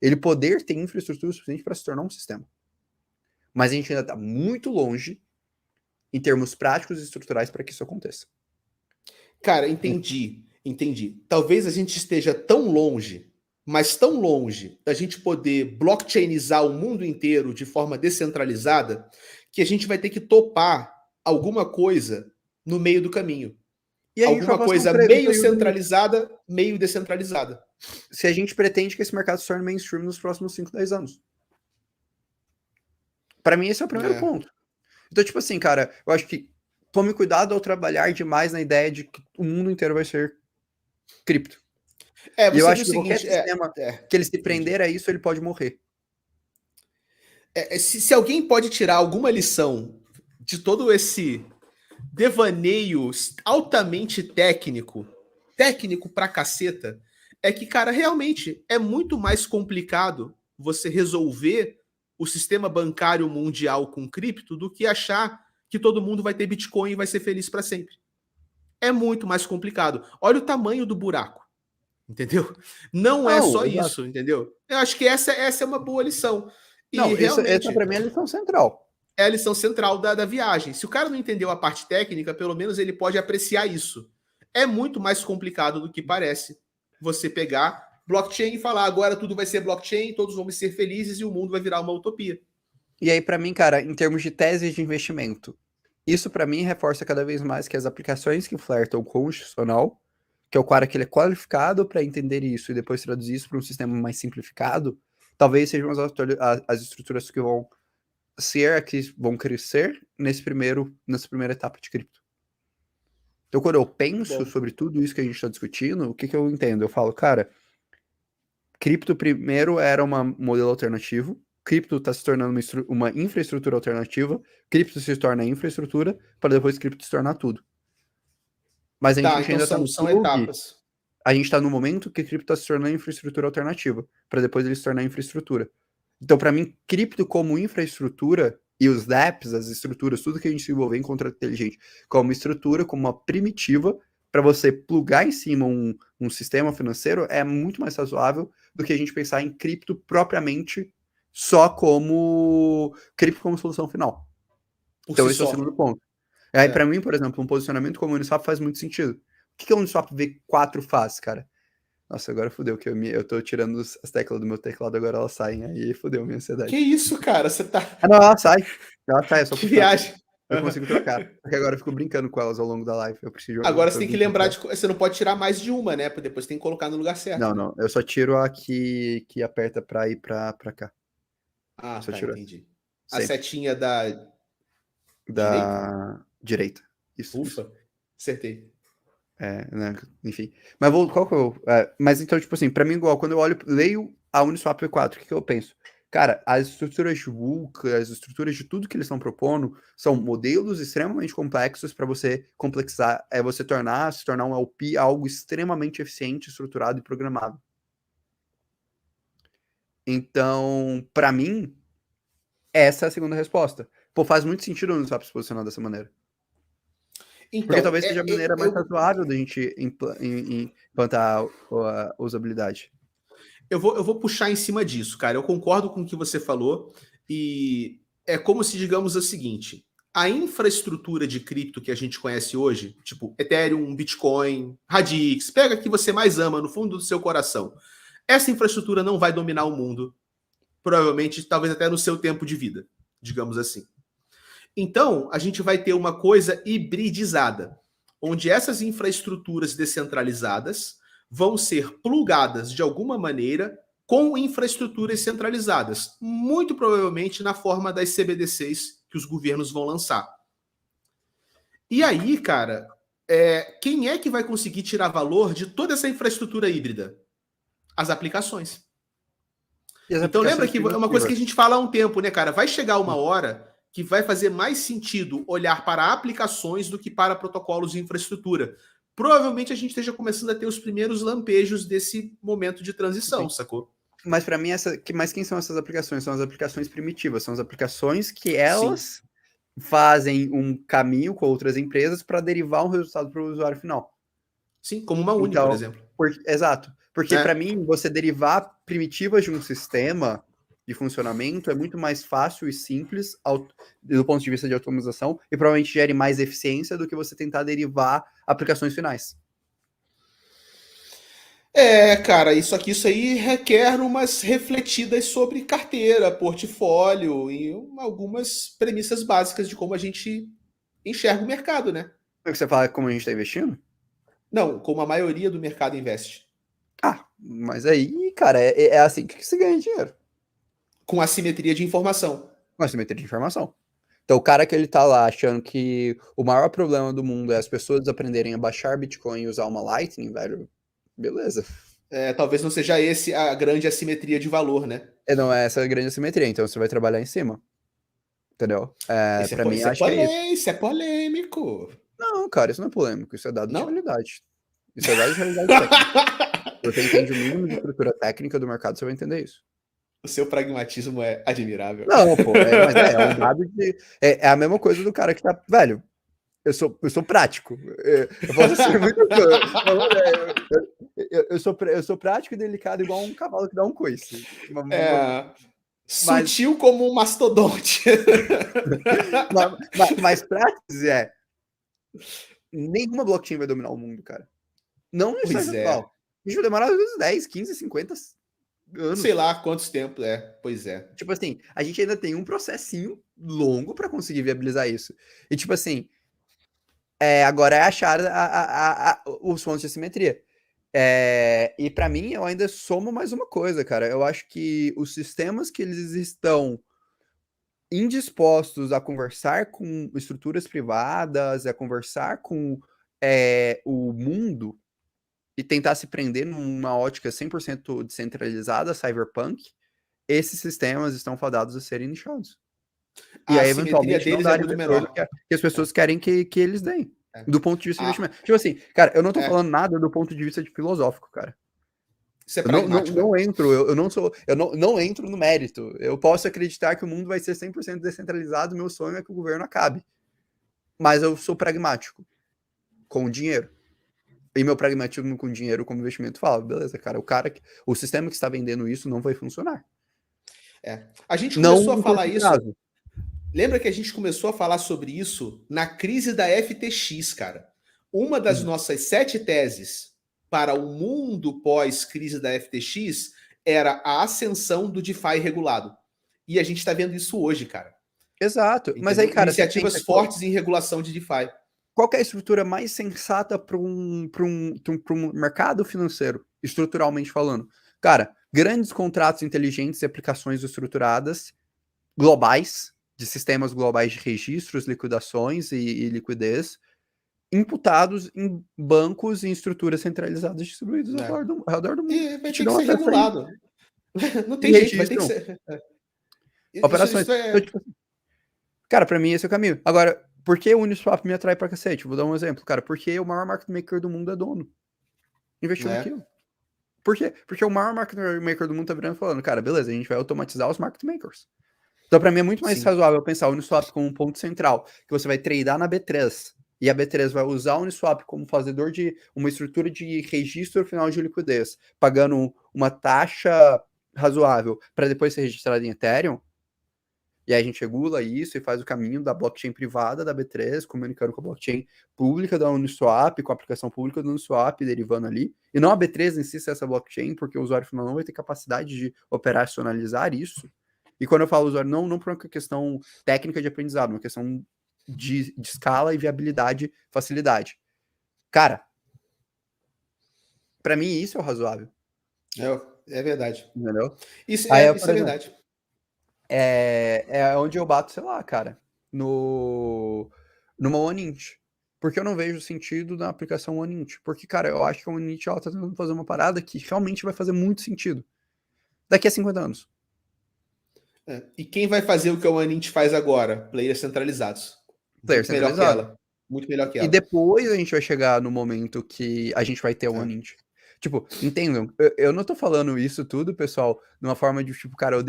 ele poder ter infraestrutura suficiente para se tornar um sistema. Mas a gente ainda está muito longe em termos práticos e estruturais para que isso aconteça. Cara, entendi. Talvez a gente esteja tão longe, mas tão longe da gente poder blockchainizar o mundo inteiro de forma descentralizada, que a gente vai ter que topar alguma coisa no meio do caminho. E alguma coisa meio centralizada, meio descentralizada. Se a gente pretende que esse mercado se torne mainstream nos próximos 5, 10 anos. Para mim, esse é o primeiro ponto. Então, tipo assim, cara, eu acho que tome cuidado ao trabalhar demais na ideia de que o mundo inteiro vai ser cripto. E eu acho que qualquer sistema que ele se prender a isso, ele pode morrer. Se alguém pode tirar alguma lição de todo esse devaneio altamente técnico pra caceta, é que, cara, realmente é muito mais complicado você resolver o sistema bancário mundial com cripto do que achar que todo mundo vai ter Bitcoin e vai ser feliz para sempre. É muito mais complicado. Olha o tamanho do buraco, entendeu? Não é só isso, entendeu? Eu acho que essa é uma boa lição. E não, realmente, essa para mim é a lição central. É a lição central da viagem. Se o cara não entendeu a parte técnica, pelo menos ele pode apreciar isso. É muito mais complicado do que parece você pegar blockchain e falar agora tudo vai ser blockchain, todos vão ser felizes e o mundo vai virar uma utopia. E aí, para mim, cara, em termos de tese de investimento, isso para mim reforça cada vez mais que as aplicações que flertam com o institucional, que é o cara que ele é qualificado para entender isso e depois traduzir isso para um sistema mais simplificado, talvez sejam as estruturas que vão vão crescer nessa primeira etapa de cripto. Então, quando eu penso sobre tudo isso que a gente está discutindo, o que eu entendo? Eu falo, cara, cripto primeiro era um modelo alternativo, cripto está se tornando uma infraestrutura alternativa, cripto se torna infraestrutura, para depois cripto se tornar tudo. Mas a gente ainda está no são etapas. A gente está no momento que cripto está se tornando infraestrutura alternativa, para depois ele se tornar infraestrutura. Então, para mim, cripto como infraestrutura e os dApps, as estruturas, tudo que a gente desenvolveu em contrato inteligente, como estrutura, como uma primitiva para você plugar em cima um sistema financeiro é muito mais razoável do que a gente pensar em cripto propriamente só como cripto como solução final. Então esse é o segundo ponto. Aí, para mim, por exemplo, um posicionamento como o Uniswap faz muito sentido. O que o Uniswap V4 faz, cara? Nossa, agora fudeu, que eu tô tirando as teclas do meu teclado, agora elas saem, aí fudeu minha ansiedade. Que isso, cara? Você tá... Não, ela sai, é só que viagem. Eu consigo trocar, porque agora eu fico brincando com elas ao longo da live, eu preciso... Agora você tem que lembrar de... Você não pode tirar mais de uma, né? Depois tem que colocar no lugar certo. Não, eu só tiro a que aperta pra ir pra cá. Ah, só tá, tiro entendi. sempre. A setinha da direita. Isso. Ufa, acertei. Né? Enfim. Mas qual que eu... mas então, tipo assim, pra mim igual, quando eu leio a Uniswap V4, o que eu penso? Cara, as estruturas de VUCA, as estruturas de tudo que eles estão propondo são modelos extremamente complexos para você complexar, você se tornar um LP algo extremamente eficiente, estruturado e programado. Então, para mim, essa é a segunda resposta. Pô, faz muito sentido o Uniswap se posicionar dessa maneira. Então, porque talvez seja a maneira mais razoável da gente implantar a usabilidade. Eu vou puxar em cima disso, cara. Eu concordo com o que você falou e é como se, digamos, o seguinte, a infraestrutura de cripto que a gente conhece hoje, tipo Ethereum, Bitcoin, Radix, pega que você mais ama no fundo do seu coração. Essa infraestrutura não vai dominar o mundo, provavelmente, talvez até no seu tempo de vida, digamos assim. Então, a gente vai ter uma coisa hibridizada, onde essas infraestruturas descentralizadas vão ser plugadas de alguma maneira com infraestruturas centralizadas, muito provavelmente na forma das CBDCs que os governos vão lançar. E aí, cara, quem é que vai conseguir tirar valor de toda essa infraestrutura híbrida? As aplicações. Então lembra que é uma coisa que a gente fala há um tempo, né, cara? Vai chegar uma hora que vai fazer mais sentido olhar para aplicações do que para protocolos de infraestrutura. Provavelmente a gente esteja começando a ter os primeiros lampejos desse momento de transição, sim, sacou? Mas para mim, mas quem são essas aplicações? São as aplicações primitivas, são as aplicações que elas fazem um caminho com outras empresas para derivar um resultado para o usuário final. Sim, como uma Uni, por exemplo. Exato. Porque para mim, você derivar primitivas de um sistema de funcionamento é muito mais fácil e simples do ponto de vista de automatização e provavelmente gere mais eficiência do que você tentar derivar aplicações finais. Cara, isso aí requer umas refletidas sobre carteira, portfólio e algumas premissas básicas de como a gente enxerga o mercado, né? Você fala como a gente está investindo? Não, como a maioria do mercado investe. Mas aí, cara, é assim que se ganha dinheiro. Com assimetria de informação. Com assimetria de informação. Então, o cara que ele tá lá achando que o maior problema do mundo é as pessoas aprenderem a baixar Bitcoin e usar uma Lightning, velho, beleza. Talvez não seja esse a grande assimetria de valor, né? Não é essa a grande assimetria, então você vai trabalhar em cima. Entendeu? Pra mim, acho que é isso. Isso é polêmico. Não, cara, isso não é polêmico, isso é dado de realidade. Isso é dado de realidade técnica. Se você entende o mínimo de estrutura técnica do mercado, você vai entender isso. O seu pragmatismo é admirável. Não, pô, mas é um dado de... É a mesma coisa do cara que tá... Velho, eu sou prático. Eu posso ser muito... eu sou prático e delicado igual um cavalo que dá um coice. Sutil como um mastodonte. mas prático nenhuma blockchain vai dominar o mundo, cara. Não necessariamente atual. A gente vai demorar às vezes 10, 15, 50 anos. Sei lá quantos tempos, pois é. Tipo assim, a gente ainda tem um processinho longo para conseguir viabilizar isso. E tipo assim, agora é achar os pontos de assimetria. E para mim, eu ainda somo mais uma coisa, cara. Eu acho que os sistemas que eles estão indispostos a conversar com estruturas privadas, a conversar com o mundo e tentar se prender numa ótica 100% descentralizada, cyberpunk, esses sistemas estão fadados a serem nichados. E aí, eventualmente, não darem o retorno que as pessoas querem que eles deem. Do ponto de vista de investimento. Tipo assim, cara, eu não tô falando nada do ponto de vista de filosófico, cara. Isso é pragmático. Eu não entro no mérito. Eu posso acreditar que o mundo vai ser 100% descentralizado, meu sonho é que o governo acabe. Mas eu sou pragmático. Com o dinheiro. E meu pragmatismo com dinheiro como investimento fala, beleza, cara, o sistema que está vendendo isso não vai funcionar. A gente Não começou a no falar curto isso. prazo. Lembra que a gente começou a falar sobre isso na crise da FTX, cara? Uma das nossas 7 teses para o mundo pós-crise da FTX era a ascensão do DeFi regulado. E a gente está vendo isso hoje, cara. Exato. Entendeu? Mas aí, cara, iniciativas fortes em regulação de DeFi. Qual que é a estrutura mais sensata para um mercado financeiro, estruturalmente falando? Cara, grandes contratos inteligentes e aplicações estruturadas, globais, de sistemas globais de registros, liquidações e liquidez, imputados em bancos e em estruturas centralizadas distribuídas ao redor do mundo. E vai ter que ser regulado. Não tem E jeito, vai ter que registram ser. operações. Isso é... Então, tipo, cara, pra mim esse é o caminho. Agora, por que o Uniswap me atrai pra cacete? Vou dar um exemplo, cara. Porque o maior market maker do mundo é dono. Investiu naquilo. Por quê? Porque o maior market maker do mundo tá virando e falando, cara, beleza, a gente vai automatizar os market makers. Então, pra mim é muito mais razoável pensar o Uniswap como um ponto central, que você vai tradear na B3, e a B3 vai usar o Uniswap como fazedor de uma estrutura de registro final de liquidez, pagando uma taxa razoável para depois ser registrado em Ethereum. E aí a gente regula isso e faz o caminho da blockchain privada da B3, comunicando com a blockchain pública da Uniswap, com a aplicação pública do Uniswap, derivando ali. E não a B3 em si ser essa blockchain, porque o usuário final não vai ter capacidade de operacionalizar isso. E quando eu falo usuário, não por uma questão técnica de aprendizado, uma questão de escala e viabilidade, facilidade. Cara, para mim isso é o razoável. É verdade. Entendeu? Isso Aí, é exemplo, verdade. É onde eu bato, sei lá, cara, numa OneInt. Porque eu não vejo sentido na aplicação OneInt. Porque, cara, eu acho que a OneInt ela tá tentando fazer uma parada que realmente vai fazer muito sentido. Daqui a 50 anos. E quem vai fazer o que a OneInt faz agora? Players centralizados. Player Muito melhor que ela. Muito melhor que ela. E depois a gente vai chegar no momento que a gente vai ter a OneInt. Tipo, entendam, eu não tô falando isso tudo, pessoal, numa forma de, tipo, cara, eu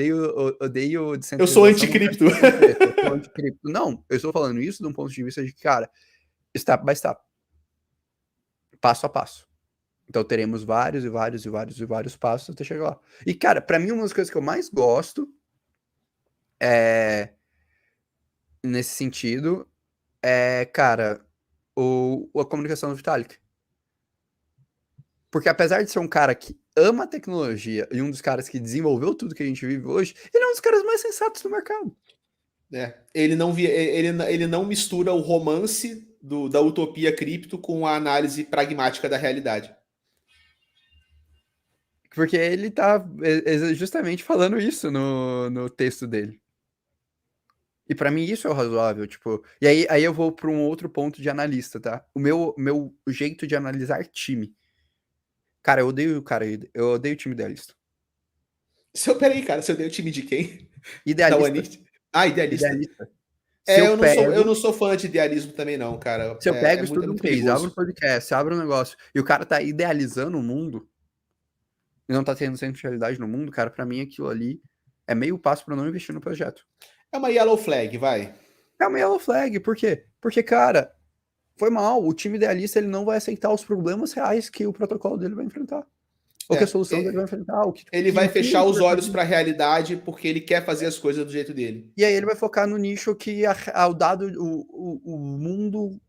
odeio descentralização. Eu sou anticripto. Eu sou anticripto. Não, eu estou falando isso de um ponto de vista de que, cara, step by step. Passo a passo. Então teremos vários e vários e vários e vários passos até chegar lá. E, cara, pra mim, uma das coisas que eu mais gosto nesse sentido é, cara, a comunicação do Vitalik. Porque apesar de ser um cara que ama a tecnologia e um dos caras que desenvolveu tudo que a gente vive hoje, ele é um dos caras mais sensatos do mercado. Ele não mistura o romance da utopia cripto com a análise pragmática da realidade. Porque ele tá justamente falando isso no texto dele. E para mim isso é o razoável, tipo... E aí eu vou para um outro ponto de analista, tá? O meu jeito de analisar time. Cara, eu odeio o time idealista. Peraí, cara, você odeia o time de quem? Idealista. Idealista. Eu não sou fã de idealismo também, não, cara. Se eu pego, estudo um case, abro um podcast, abro um negócio, e o cara tá idealizando o mundo, e não tá tendo centralidade no mundo, cara, pra mim aquilo ali é meio passo pra não investir no projeto. É uma yellow flag, vai. É uma yellow flag, por quê? Porque, cara, foi mal, o time idealista ele não vai aceitar os problemas reais que o protocolo dele vai enfrentar. Ou que a solução dele vai enfrentar. Ele vai fechar os olhos para a realidade porque ele quer fazer as coisas do jeito dele. E aí ele vai focar no nicho que o mundo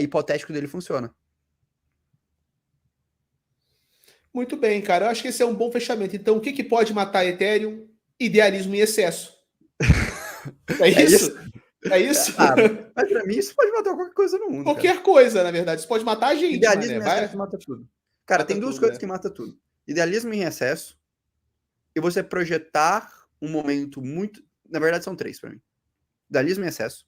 hipotético dele funciona. Muito bem, cara. Eu acho que esse é um bom fechamento. Então, o que pode matar Ethereum? Idealismo em excesso. É isso? É isso? Mas pra mim isso pode matar qualquer coisa no mundo. Qualquer coisa, na verdade. Isso pode matar a gente. Idealismo em excesso mata tudo. Cara, tem duas coisas que matam tudo. Idealismo em excesso e você projetar um momento muito... Na verdade, são 3 pra mim. Idealismo em excesso.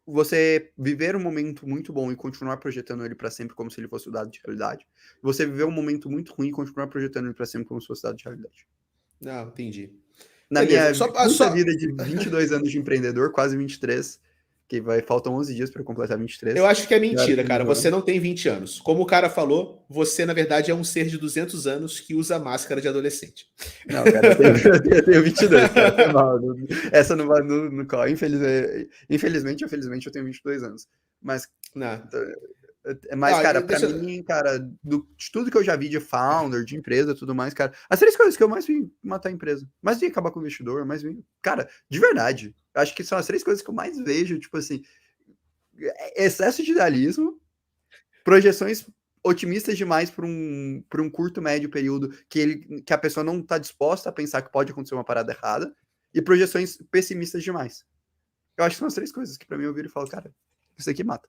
Você viver um momento muito bom e continuar projetando ele pra sempre como se ele fosse o dado de realidade. Você viver um momento muito ruim e continuar projetando ele pra sempre como se fosse o dado de realidade. Não, entendi. Na minha vida de 22 anos de empreendedor, quase 23, que faltam 11 dias para completar 23. Eu acho que é mentira, cara. Você não tem 20 anos. Como o cara falou, você, na verdade, é um ser de 200 anos que usa máscara de adolescente. Não, cara, eu tenho 22, cara. Essa não vai no call. Infelizmente, eu tenho 22 anos. Mas, não. Mas, cara, pra Deixa... mim, cara, de tudo que eu já vi de founder, de empresa e tudo mais, cara, as 3 coisas que eu mais vi matar a empresa, mais vi acabar com o investidor, mais vi. Cara, de verdade, acho que são as 3 coisas que eu mais vejo, tipo assim, excesso de idealismo, projeções otimistas demais por um curto, médio período que a pessoa não tá disposta a pensar que pode acontecer uma parada errada, e projeções pessimistas demais. Eu acho que são as 3 coisas que pra mim eu viro e falo, cara, isso aqui mata.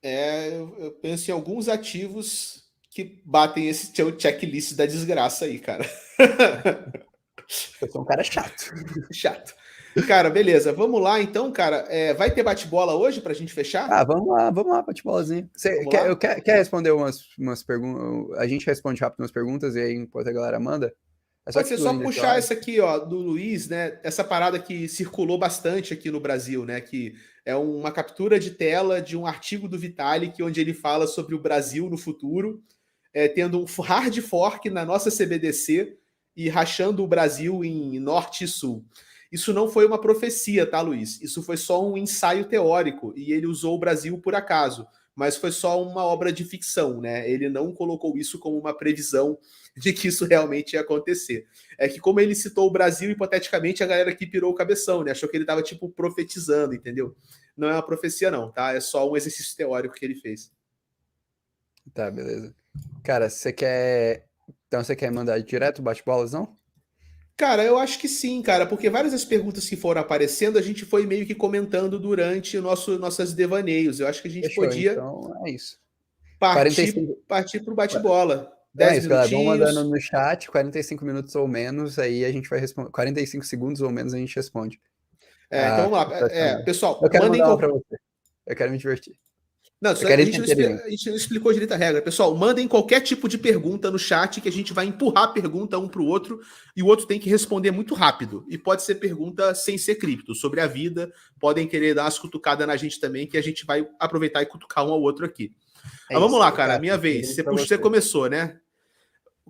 Eu penso em alguns ativos que batem esse teu checklist da desgraça aí, cara. Eu sou um cara chato. Chato. Cara, beleza. Vamos lá, então, cara. Vai ter bate-bola hoje pra gente fechar? Ah, vamos lá, bate-bolazinha. Você Vamos lá? quer responder umas perguntas? A gente responde rápido umas perguntas e aí enquanto a galera manda. É só Pode que ser só excluindo esse puxar horário. essa aqui, ó, do Luiz, né? Essa parada que circulou bastante aqui no Brasil, né? Que é uma captura de tela de um artigo do Vitalik, onde ele fala sobre o Brasil no futuro, tendo um hard fork na nossa CBDC e rachando o Brasil em norte e sul. Isso não foi uma profecia, tá, Luiz? Isso foi só um ensaio teórico e ele usou o Brasil por acaso, mas foi só uma obra de ficção, né? Ele não colocou isso como uma previsão de que isso realmente ia acontecer. É que como ele citou o Brasil, hipoteticamente, a galera aqui pirou o cabeção, né? Achou que ele tava, tipo, profetizando, entendeu? Não é uma profecia, não, tá? É só um exercício teórico que ele fez. Tá, beleza. Cara, você quer. Então você quer mandar direto bate-bolas, não? Cara, eu acho que sim, cara, porque várias das perguntas que foram aparecendo, a gente foi meio que comentando durante nossos devaneios. Eu acho que a gente Fechou, podia então é isso. partir 45. partir para o bate-bola. Então é 10 isso, galera. Vamos mandando minutinhos. no chat, 45 minutos ou menos, aí a gente vai responder. 45 segundos ou menos a gente responde. Então Ah, vamos lá. eu Pessoal, quero mandem. mandar uma pra você. Eu quero me divertir. Não, Eu quero entretenimento. a gente não explicou direito a regra. Pessoal, mandem qualquer tipo de pergunta no chat que a gente vai empurrar a pergunta um para o outro e o outro tem que responder muito rápido. E pode ser pergunta sem ser cripto, sobre a vida. Podem querer dar umas cutucadas na gente também, que a gente vai aproveitar e cutucar um ao outro aqui. É Mas vamos isso. lá, cara. Cara, Minha vez. presente pra Você você. começou, né?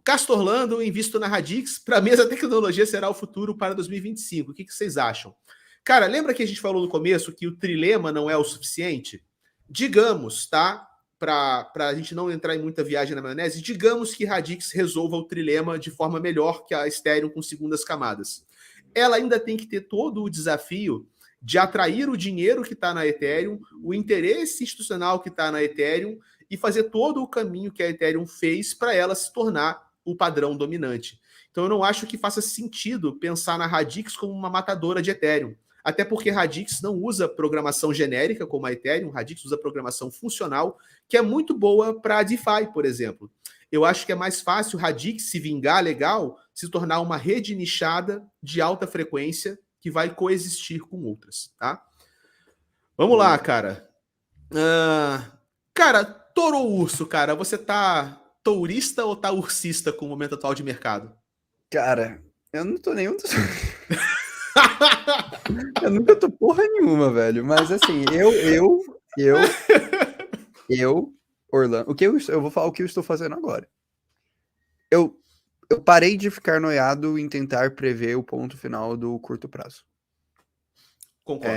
Castor Orlando, invisto na Radix. Para mim, essa tecnologia será o futuro para 2025. O que vocês acham? Cara, lembra que a gente falou no começo que o trilema não é o suficiente? Digamos, tá? Para a gente não entrar em muita viagem na maionese, digamos que Radix resolva o trilema de forma melhor que a Ethereum com segundas camadas. Ela ainda tem que ter todo o desafio de atrair o dinheiro que está na Ethereum, o interesse institucional que está na Ethereum e fazer todo o caminho que a Ethereum fez para ela se tornar o padrão dominante. Então eu não acho que faça sentido pensar na Radix como uma matadora de Ethereum. Até porque Radix não usa programação genérica como a Ethereum, Radix usa programação funcional, que é muito boa para DeFi, por exemplo. Eu acho que é mais fácil Radix se vingar legal, se tornar uma rede nichada de alta frequência que vai coexistir com outras, tá? Vamos lá, cara. Cara, touro ou urso, cara, você tá tourista ou tá ursista com o momento atual de mercado? Cara, eu não tô nenhum dos. Eu nunca tô porra nenhuma, velho. Mas assim, eu, Orlando. Eu vou falar o que eu estou fazendo agora. Eu, eu parei de ficar noiado em tentar prever o ponto final do curto prazo. Concordo.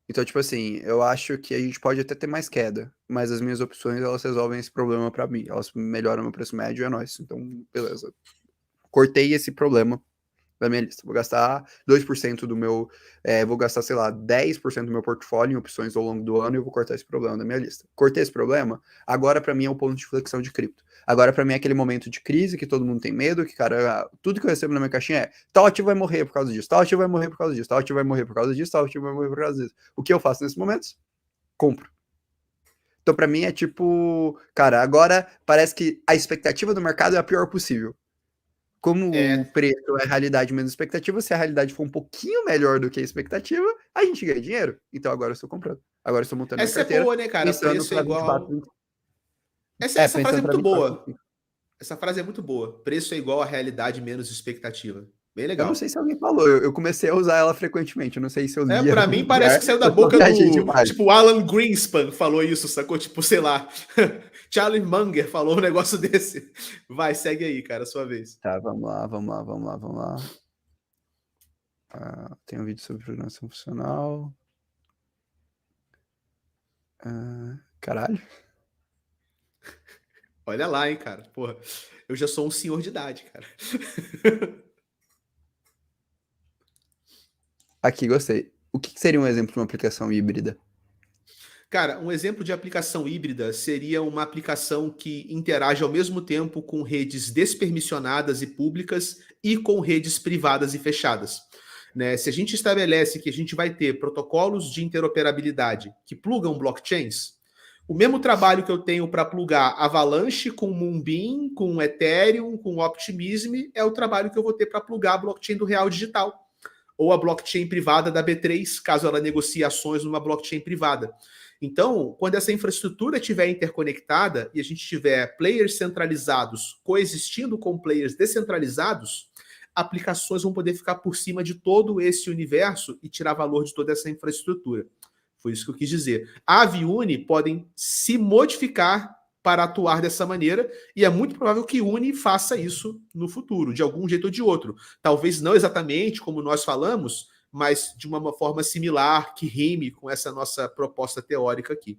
Então, tipo assim, eu acho que a gente pode até ter mais queda, mas as minhas opções, elas resolvem esse problema pra mim. Elas melhoram meu preço médio e é nóis. Então, beleza. Cortei esse problema da minha lista. Vou gastar 2% do meu. Vou gastar, sei lá, 10% do meu portfólio em opções ao longo do ano e eu vou cortar esse problema da minha lista. Cortei esse problema, agora para mim é o ponto de flexão de cripto. Agora para mim é aquele momento de crise que todo mundo tem medo, que, cara, tudo que eu recebo na minha caixinha é tal ativo vai morrer por causa disso, tal ativo vai morrer por causa disso, tal ativo vai morrer por causa disso, tal ativo vai morrer por causa disso. O que eu faço nesses momentos? Compro. Então, para mim, é tipo, cara, agora parece que a expectativa do mercado é a pior possível. Como o É, preço é realidade menos expectativa, se a realidade for um pouquinho melhor do que a expectativa, a gente ganha dinheiro. Então agora eu estou comprando. Agora eu estou montando minha essa é carteira, boa, né, cara? pensando Preço é para 24, igual. 25. É, Essa frase pensando é para muito 24, boa. 25. Essa frase é muito boa. Preço é igual a realidade menos expectativa. Bem Eu não sei legal. se alguém falou, eu comecei a usar ela frequentemente. Eu não sei se eu li em Para algum mim parece lugar que saiu da ou se eu boca viajei do. demais. Tipo, o Alan Greenspan falou isso, sacou? Tipo, sei lá. Charlie Munger falou um negócio desse. Vai, segue aí, cara, sua vez. Tá, vamos lá. Tem um vídeo sobre programação funcional. Caralho. Olha lá, hein, cara. Porra, eu já sou um senhor de idade, cara. Aqui, gostei. O que seria um exemplo de uma aplicação híbrida? Cara, um exemplo de aplicação híbrida seria uma aplicação que interage ao mesmo tempo com redes despermissionadas e públicas e com redes privadas e fechadas. Né? Se a gente estabelece que a gente vai ter protocolos de interoperabilidade que plugam blockchains, o mesmo trabalho que eu tenho para plugar Avalanche com Moonbeam, com Ethereum, com Optimism, é o trabalho que eu vou ter para plugar a blockchain do Real Digital ou a blockchain privada da B3, caso ela negocie ações numa blockchain privada. Então, quando essa infraestrutura estiver interconectada e a gente tiver players centralizados coexistindo com players descentralizados, aplicações vão poder ficar por cima de todo esse universo e tirar valor de toda essa infraestrutura. Foi isso que eu quis dizer. A Aave e Uni podem se modificar para atuar dessa maneira, e é muito provável que Uni faça isso no futuro, de algum jeito ou de outro. Talvez não exatamente como nós falamos, mas de uma forma similar, que rime com essa nossa proposta teórica aqui.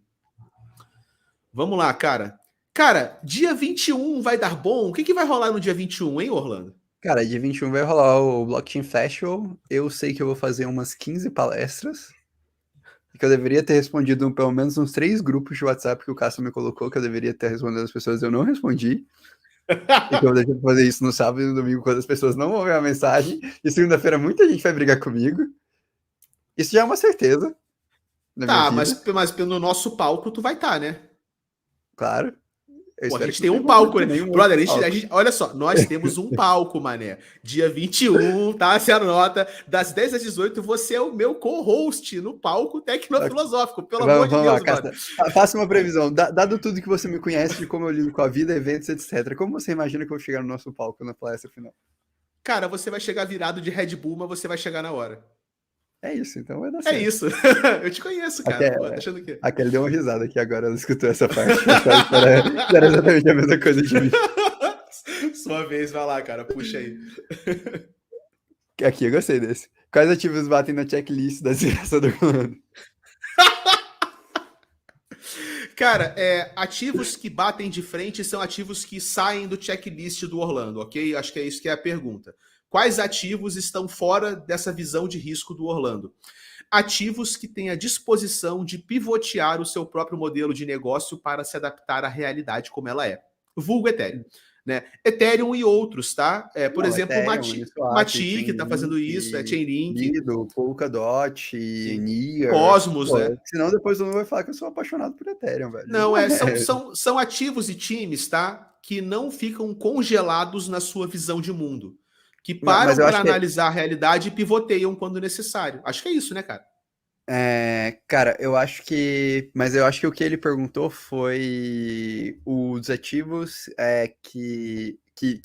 Vamos lá, cara. Cara, dia 21 vai dar bom? O que vai rolar no dia 21, hein, Orlando? Cara, dia 21 vai rolar o Blockchain Festival. Eu sei que eu vou fazer umas 15 palestras. Que eu deveria ter respondido pelo menos uns 3 grupos de WhatsApp que o Cássio me colocou, que eu deveria ter respondido as pessoas, eu não respondi. Então eu deixei de fazer isso no sábado e no domingo, quando as pessoas não vão ver a mensagem. E segunda-feira muita gente vai brigar comigo. Isso já é uma certeza. Tá, mas pelo nosso palco tu vai estar, né? Claro. Pô, a gente tem um palco, né? Brother, olha só, nós temos um palco, mané. Dia 21, tá? Você anota, das 10 às 18, você é o meu co-host no palco tecnofilosófico, pelo amor de Deus, mano. Faça uma previsão. Dado tudo que você me conhece de como eu lido com a vida, eventos, etc. Como você imagina que eu vou chegar no nosso palco na palestra final? Cara, você vai chegar virado de Red Bull, mas você vai chegar na hora. É isso, então vai dar certo. É isso. Eu te conheço, cara. Pô, tá achando que... A Kelly deu uma risada aqui agora, ela escutou essa parte. Era exatamente a mesma coisa de mim. Sua vez, vai lá, cara. Puxa aí. Aqui, eu gostei desse. Quais ativos batem na checklist da desgraça do Orlando? Cara, ativos que batem de frente são ativos que saem do checklist do Orlando, ok? Acho que é isso que é a pergunta. Quais ativos estão fora dessa visão de risco do Orlando? Ativos que têm a disposição de pivotear o seu próprio modelo de negócio para se adaptar à realidade como ela é. Vulgo Ethereum. Né? Ethereum e outros, tá? Por exemplo, o Matic que está fazendo isso, Chainlink. Lido, Polkadot, Near. Cosmos, né? Senão depois eu não vai falar que eu sou apaixonado por Ethereum, velho. Não, são ativos e times, tá? Que não ficam congelados na sua visão de mundo. Que param para analisar a realidade e pivoteiam quando necessário. Acho que é isso, né, cara? Cara, eu acho que... Mas eu acho que o que ele perguntou foi os ativos que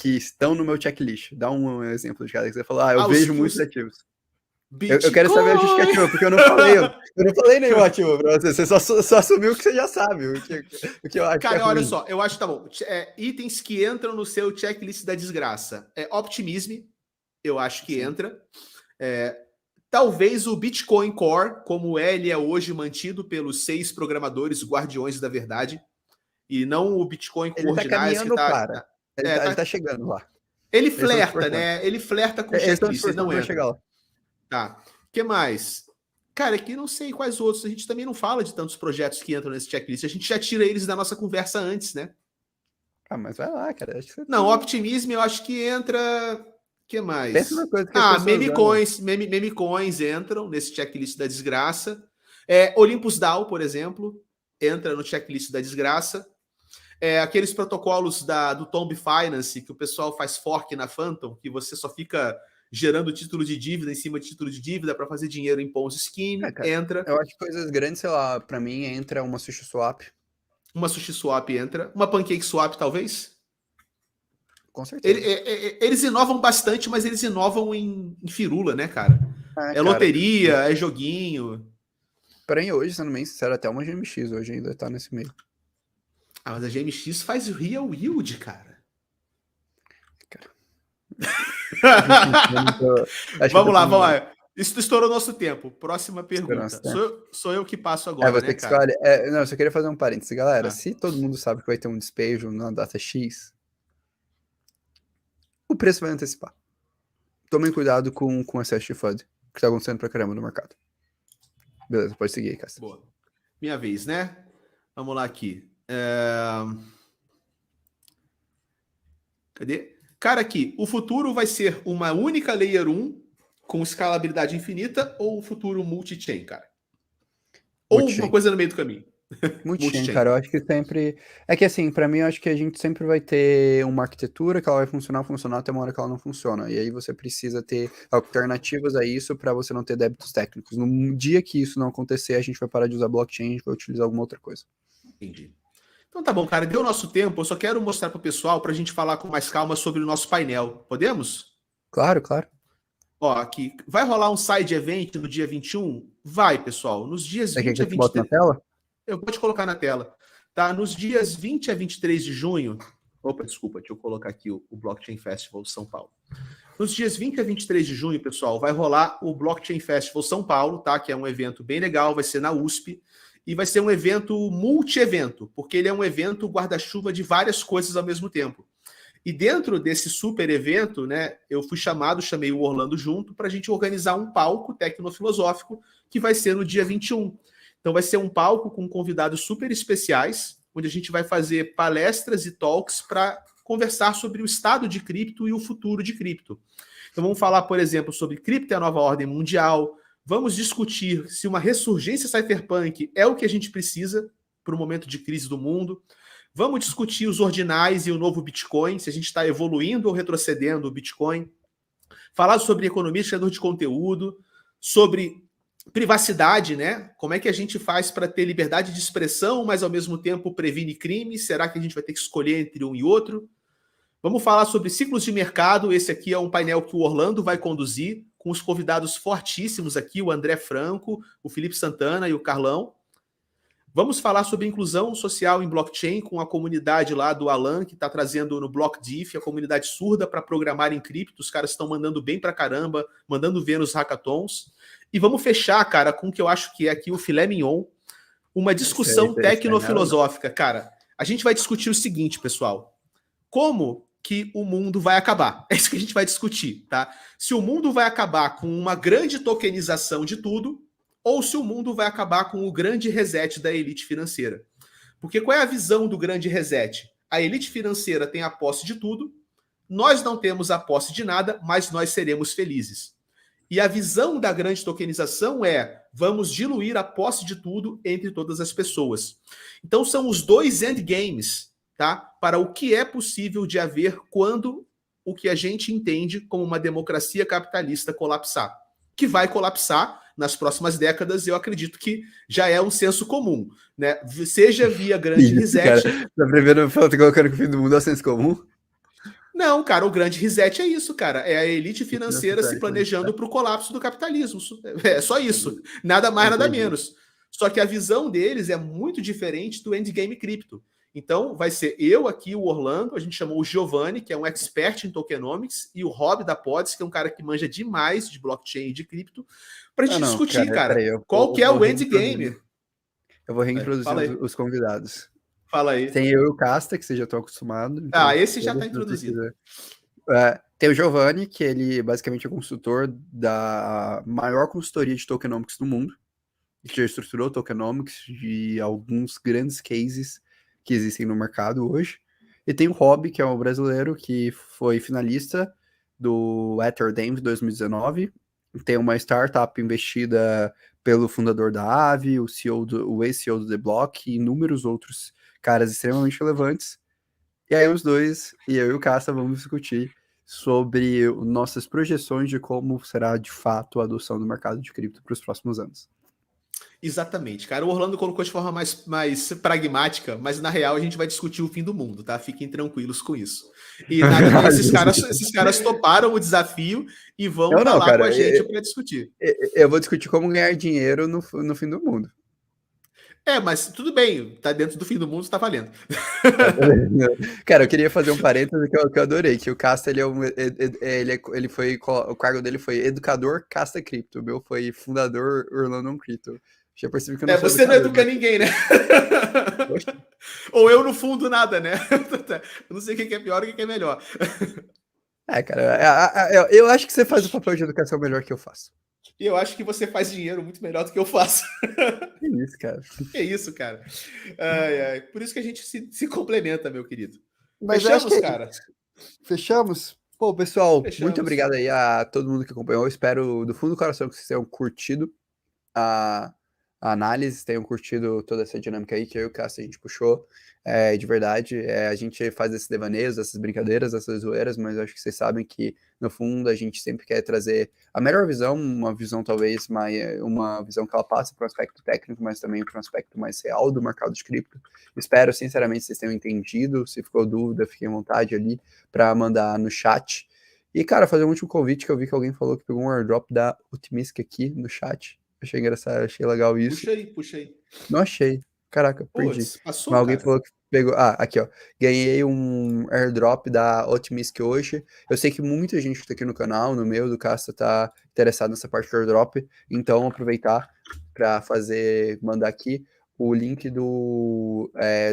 estão no meu checklist. Dá um exemplo de cada que você falou. Eu vejo muitos ativos. Eu quero saber a justificativa, porque eu não falei nenhum ativo pra você. Você só assumiu que você já sabe. O que eu acho. Cara, olha só, eu acho que tá bom. Itens que entram no seu checklist da desgraça. Optimism, eu acho que entra. Talvez o Bitcoin Core, como ele é hoje mantido pelos 6 programadores guardiões da verdade, e não o Bitcoin com ordinais que tá... Ele tá chegando lá. Ele flerta, né? Ele flerta com o checklist, ele não entra. Chegar lá. Tá. O que mais? Cara, aqui não sei quais outros. A gente também não fala de tantos projetos que entram nesse checklist. A gente já tira eles da nossa conversa antes, né? Mas vai lá, cara. Acho que você não, Optimism eu acho que entra... O que mais? Pensa uma coisa que memecoins entram nesse checklist da desgraça. Olympus DAO, por exemplo, entra no checklist da desgraça. Aqueles protocolos do Tomb Finance, que o pessoal faz fork na Phantom, que você só fica gerando título de dívida em cima de título de dívida para fazer dinheiro em Ponzi Scheme, entra. Eu acho que coisas grandes, sei lá, para mim entra uma SushiSwap. Uma SushiSwap entra. Uma PancakeSwap, talvez? Com certeza. Eles inovam bastante, mas eles inovam em firula, né, cara? Loteria, é joguinho. Porém, hoje, sendo bem sincero, até uma GMX hoje ainda tá nesse meio. Mas a GMX faz real yield, cara. Vamos lá. Isso estourou nosso tempo. Próxima pergunta. Sou eu que passo agora, você né, que cara? escolhe. Não, eu só queria fazer um parênteses. Galera, se todo mundo sabe que vai ter um despejo na data X, o preço vai antecipar. Tomem cuidado com o excesso de FUD, que tá acontecendo pra caramba no mercado. Beleza, pode seguir aí, Cássio. Boa. Minha vez, né? Vamos lá aqui. Cadê? Cara, aqui, o futuro vai ser uma única Layer 1 com escalabilidade infinita ou o futuro multi-chain, cara? Ou uma coisa no meio do caminho? Multi-chain, cara, eu acho que sempre... É que assim, pra mim, eu acho que a gente sempre vai ter uma arquitetura que ela vai funcionar até uma hora que ela não funciona. E aí você precisa ter alternativas a isso pra você não ter débitos técnicos. No dia que isso não acontecer, a gente vai parar de usar blockchain, a gente vai utilizar alguma outra coisa. Entendi. Então tá bom, cara, deu nosso tempo, eu só quero mostrar pro pessoal pra gente falar com mais calma sobre o nosso painel. Podemos? Claro, claro. Ó, aqui, vai rolar um side event no dia 21? Vai, pessoal. Nos dias 20 a 23... na tela? Eu vou te colocar na tela. Tá? Nos dias 20 a 23 de junho... Opa, desculpa, deixa eu colocar aqui o Blockchain Festival de São Paulo. Nos dias 20 a 23 de junho, pessoal, vai rolar o Blockchain Festival São Paulo, tá? Que é um evento bem legal, vai ser na USP. E vai ser um evento multi-evento, porque ele é um evento guarda-chuva de várias coisas ao mesmo tempo. E dentro desse super evento, né, eu fui chamei o Orlando junto para a gente organizar um palco tecnofilosófico que vai ser no dia 21. Então vai ser um palco com convidados super especiais, onde a gente vai fazer palestras e talks para conversar sobre o estado de cripto e o futuro de cripto. Então vamos falar, por exemplo, sobre cripto e a nova ordem mundial, vamos discutir se uma ressurgência cypherpunk é o que a gente precisa para o momento de crise do mundo. Vamos discutir os ordinais e o novo Bitcoin, se a gente está evoluindo ou retrocedendo o Bitcoin. Falar sobre economia de criador de conteúdo, sobre privacidade, né? Como é que a gente faz para ter liberdade de expressão, mas ao mesmo tempo previne crimes? Será que a gente vai ter que escolher entre um e outro? Vamos falar sobre ciclos de mercado. Esse aqui é um painel que o Orlando vai conduzir, com os convidados fortíssimos aqui, o André Franco, o Felipe Santana e o Carlão. Vamos falar sobre inclusão social em blockchain com a comunidade lá do Alan, que está trazendo no BlockDiff, a comunidade surda para programar em cripto. Os caras estão mandando bem para caramba, mandando ver nos hackathons. E vamos fechar, cara, com o que eu acho que é aqui o filé mignon, uma discussão tecnofilosófica. Cara, a gente vai discutir o seguinte, pessoal. Como que o mundo vai acabar? É isso que a gente vai discutir, tá? Se o mundo vai acabar com uma grande tokenização de tudo, ou se o mundo vai acabar com o grande reset da elite financeira. Porque qual é a visão do grande reset? A elite financeira tem a posse de tudo, nós não temos a posse de nada, mas nós seremos felizes. E a visão da grande tokenização é: vamos diluir a posse de tudo entre todas as pessoas. Então são os dois endgames, tá? Para o que é possível de haver quando o que a gente entende como uma democracia capitalista colapsar. Que vai colapsar nas próximas décadas, eu acredito que já é um senso comum, né? Seja via grande reset... Cara, tá primeiro colocando que o fim do mundo é o senso comum? Não, cara, o grande reset é isso, cara. É a elite financeira se planejando para o colapso do capitalismo. É só isso. Nada mais, nada menos. Só que a visão deles é muito diferente do endgame cripto. Então, vai ser eu aqui, o Orlando, a gente chamou o Giovanni, que é um expert em tokenomics, e o Rob da Pods, que é um cara que manja demais de blockchain e de cripto, para a gente discutir, cara, qual que é o endgame. Eu vou reintroduzir os convidados. Fala aí. Tem eu e o Casta, que vocês já estão acostumados. Então esse já está introduzido. Tem o Giovanni, que ele basicamente é consultor da maior consultoria de tokenomics do mundo, que já estruturou tokenomics de alguns grandes cases que existem no mercado hoje. E tem o Rob, que é um brasileiro que foi finalista do Ethereum 2019. Tem uma startup investida pelo fundador da Aave, o ex-CEO do The Block e inúmeros outros caras extremamente relevantes. E aí os dois, e eu e o Casta, vamos discutir sobre nossas projeções de como será de fato a adoção do mercado de cripto para os próximos anos. Exatamente, cara. O Orlando colocou de forma mais pragmática, mas na real a gente vai discutir o fim do mundo, tá? Fiquem tranquilos com isso. E esses caras toparam o desafio e vão falar com a gente para discutir. Eu vou discutir como ganhar dinheiro no fim do mundo. Mas tudo bem, tá dentro do fim do mundo, tá valendo. Cara, eu queria fazer um parênteses que eu adorei, que o Casta, ele foi, o cargo dele foi educador Casta Cripto, o meu foi fundador Orlando Crypto. Já percebi que eu não sou Você não educador, educa mas... ninguém, né? Poxa. Ou eu no fundo nada, né? Eu não sei o que é pior e o que é melhor. Cara, eu acho que você faz o papel de educação melhor que eu faço. E eu acho que você faz dinheiro muito melhor do que eu faço. Que isso, cara. Que isso, cara. Ai. Por isso que a gente se complementa, meu querido. Mas eu acho que Fechamos, é cara? isso. Fechamos? Pô, pessoal, muito Fechamos. obrigado aí a todo mundo que acompanhou. Eu espero do fundo do coração que vocês tenham curtido a, a análise, tenham curtido toda essa dinâmica aí que eu e o Cássio a gente puxou. De verdade, a gente faz esses devaneios, essas brincadeiras, essas zoeiras, mas eu acho que vocês sabem que, no fundo, a gente sempre quer trazer a melhor visão, uma visão talvez uma visão que ela passa para o aspecto técnico, mas também para um aspecto mais real do mercado de cripto. Espero, sinceramente, que vocês tenham entendido. Se ficou dúvida, fiquem à vontade ali para mandar no chat. E, cara, fazer um último convite que eu vi que alguém falou que pegou um airdrop da Optimistic aqui no chat. Achei engraçado, achei legal isso. Puxa aí. Não achei. Caraca, perdi. Putz, passou, Mas alguém cara? falou que pegou. Ah, aqui, ó. Ganhei um airdrop da Optimistic hoje. Eu sei que muita gente que tá aqui no canal, no meu, do Casta, tá interessado nessa parte do airdrop. Então, aproveitar para mandar aqui o link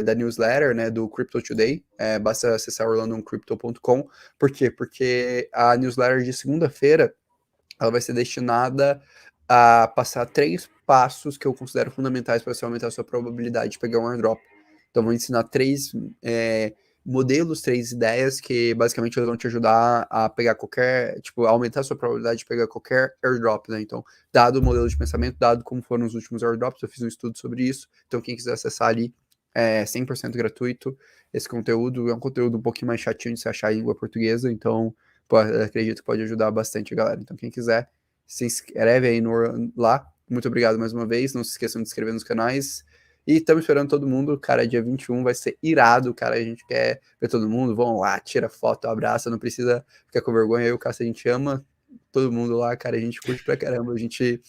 da newsletter, né, do Crypto Today. Basta acessar orlandocrypto.com. Por quê? Porque a newsletter de segunda-feira ela vai ser destinada a passar 3 passos que eu considero fundamentais para você aumentar a sua probabilidade de pegar um airdrop. Então, vou ensinar 3 modelos, 3 ideias que basicamente vão te ajudar a pegar aumentar a sua probabilidade de pegar qualquer airdrop, né? Então, dado o modelo de pensamento, dado como foram os últimos airdrops, eu fiz um estudo sobre isso. Então, quem quiser acessar ali, 100% gratuito. Esse conteúdo é um conteúdo um pouquinho mais chatinho de se achar em língua portuguesa, então acredito que pode ajudar bastante a galera. Então, quem quiser, se inscreve aí lá. Muito obrigado mais uma vez. Não se esqueçam de se inscrever nos canais. E estamos esperando todo mundo. Cara, dia 21 vai ser irado. Cara, a gente quer ver todo mundo. Vão lá, tira foto, abraça. Não precisa ficar com vergonha. Eu e o Cássio, a gente ama todo mundo lá, cara. A gente curte pra caramba. A gente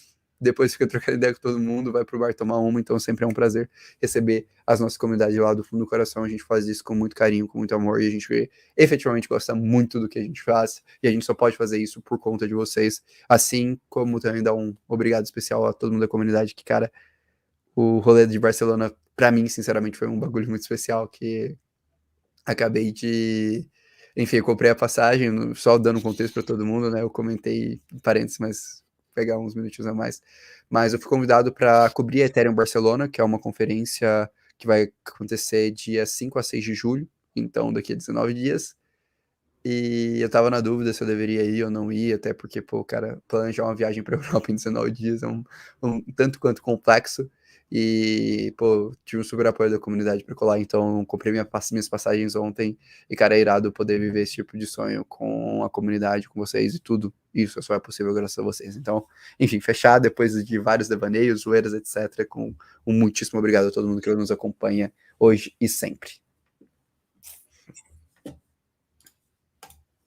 depois fica trocando ideia com todo mundo, vai pro bar tomar uma, então sempre é um prazer receber as nossas comunidades lá do fundo do coração. A gente faz isso com muito carinho, com muito amor, e a gente efetivamente gosta muito do que a gente faz, e a gente só pode fazer isso por conta de vocês, assim como também dar um obrigado especial a todo mundo da comunidade, que, cara, o rolê de Barcelona, pra mim, sinceramente, foi um bagulho muito especial, que acabei de... Enfim, eu comprei a passagem, só dando contexto para todo mundo, né? Eu comentei em parênteses, mas pegar uns minutinhos a mais. Mas eu fui convidado para cobrir a Ethereum Barcelona, que é uma conferência que vai acontecer dia 5 a 6 de julho, então daqui a 19 dias. E eu tava na dúvida se eu deveria ir ou não ir, até porque, pô, cara, planejar uma viagem para Europa em 19 dias é um tanto quanto complexo. E, pô, tive um super apoio da comunidade para colar, então comprei minhas passagens ontem. E, cara, é irado poder viver esse tipo de sonho com a comunidade, com vocês e tudo. Isso só é possível graças a vocês. Então, enfim, fechar depois de vários devaneios, zoeiras, etc. Com um muitíssimo obrigado a todo mundo que nos acompanha hoje e sempre.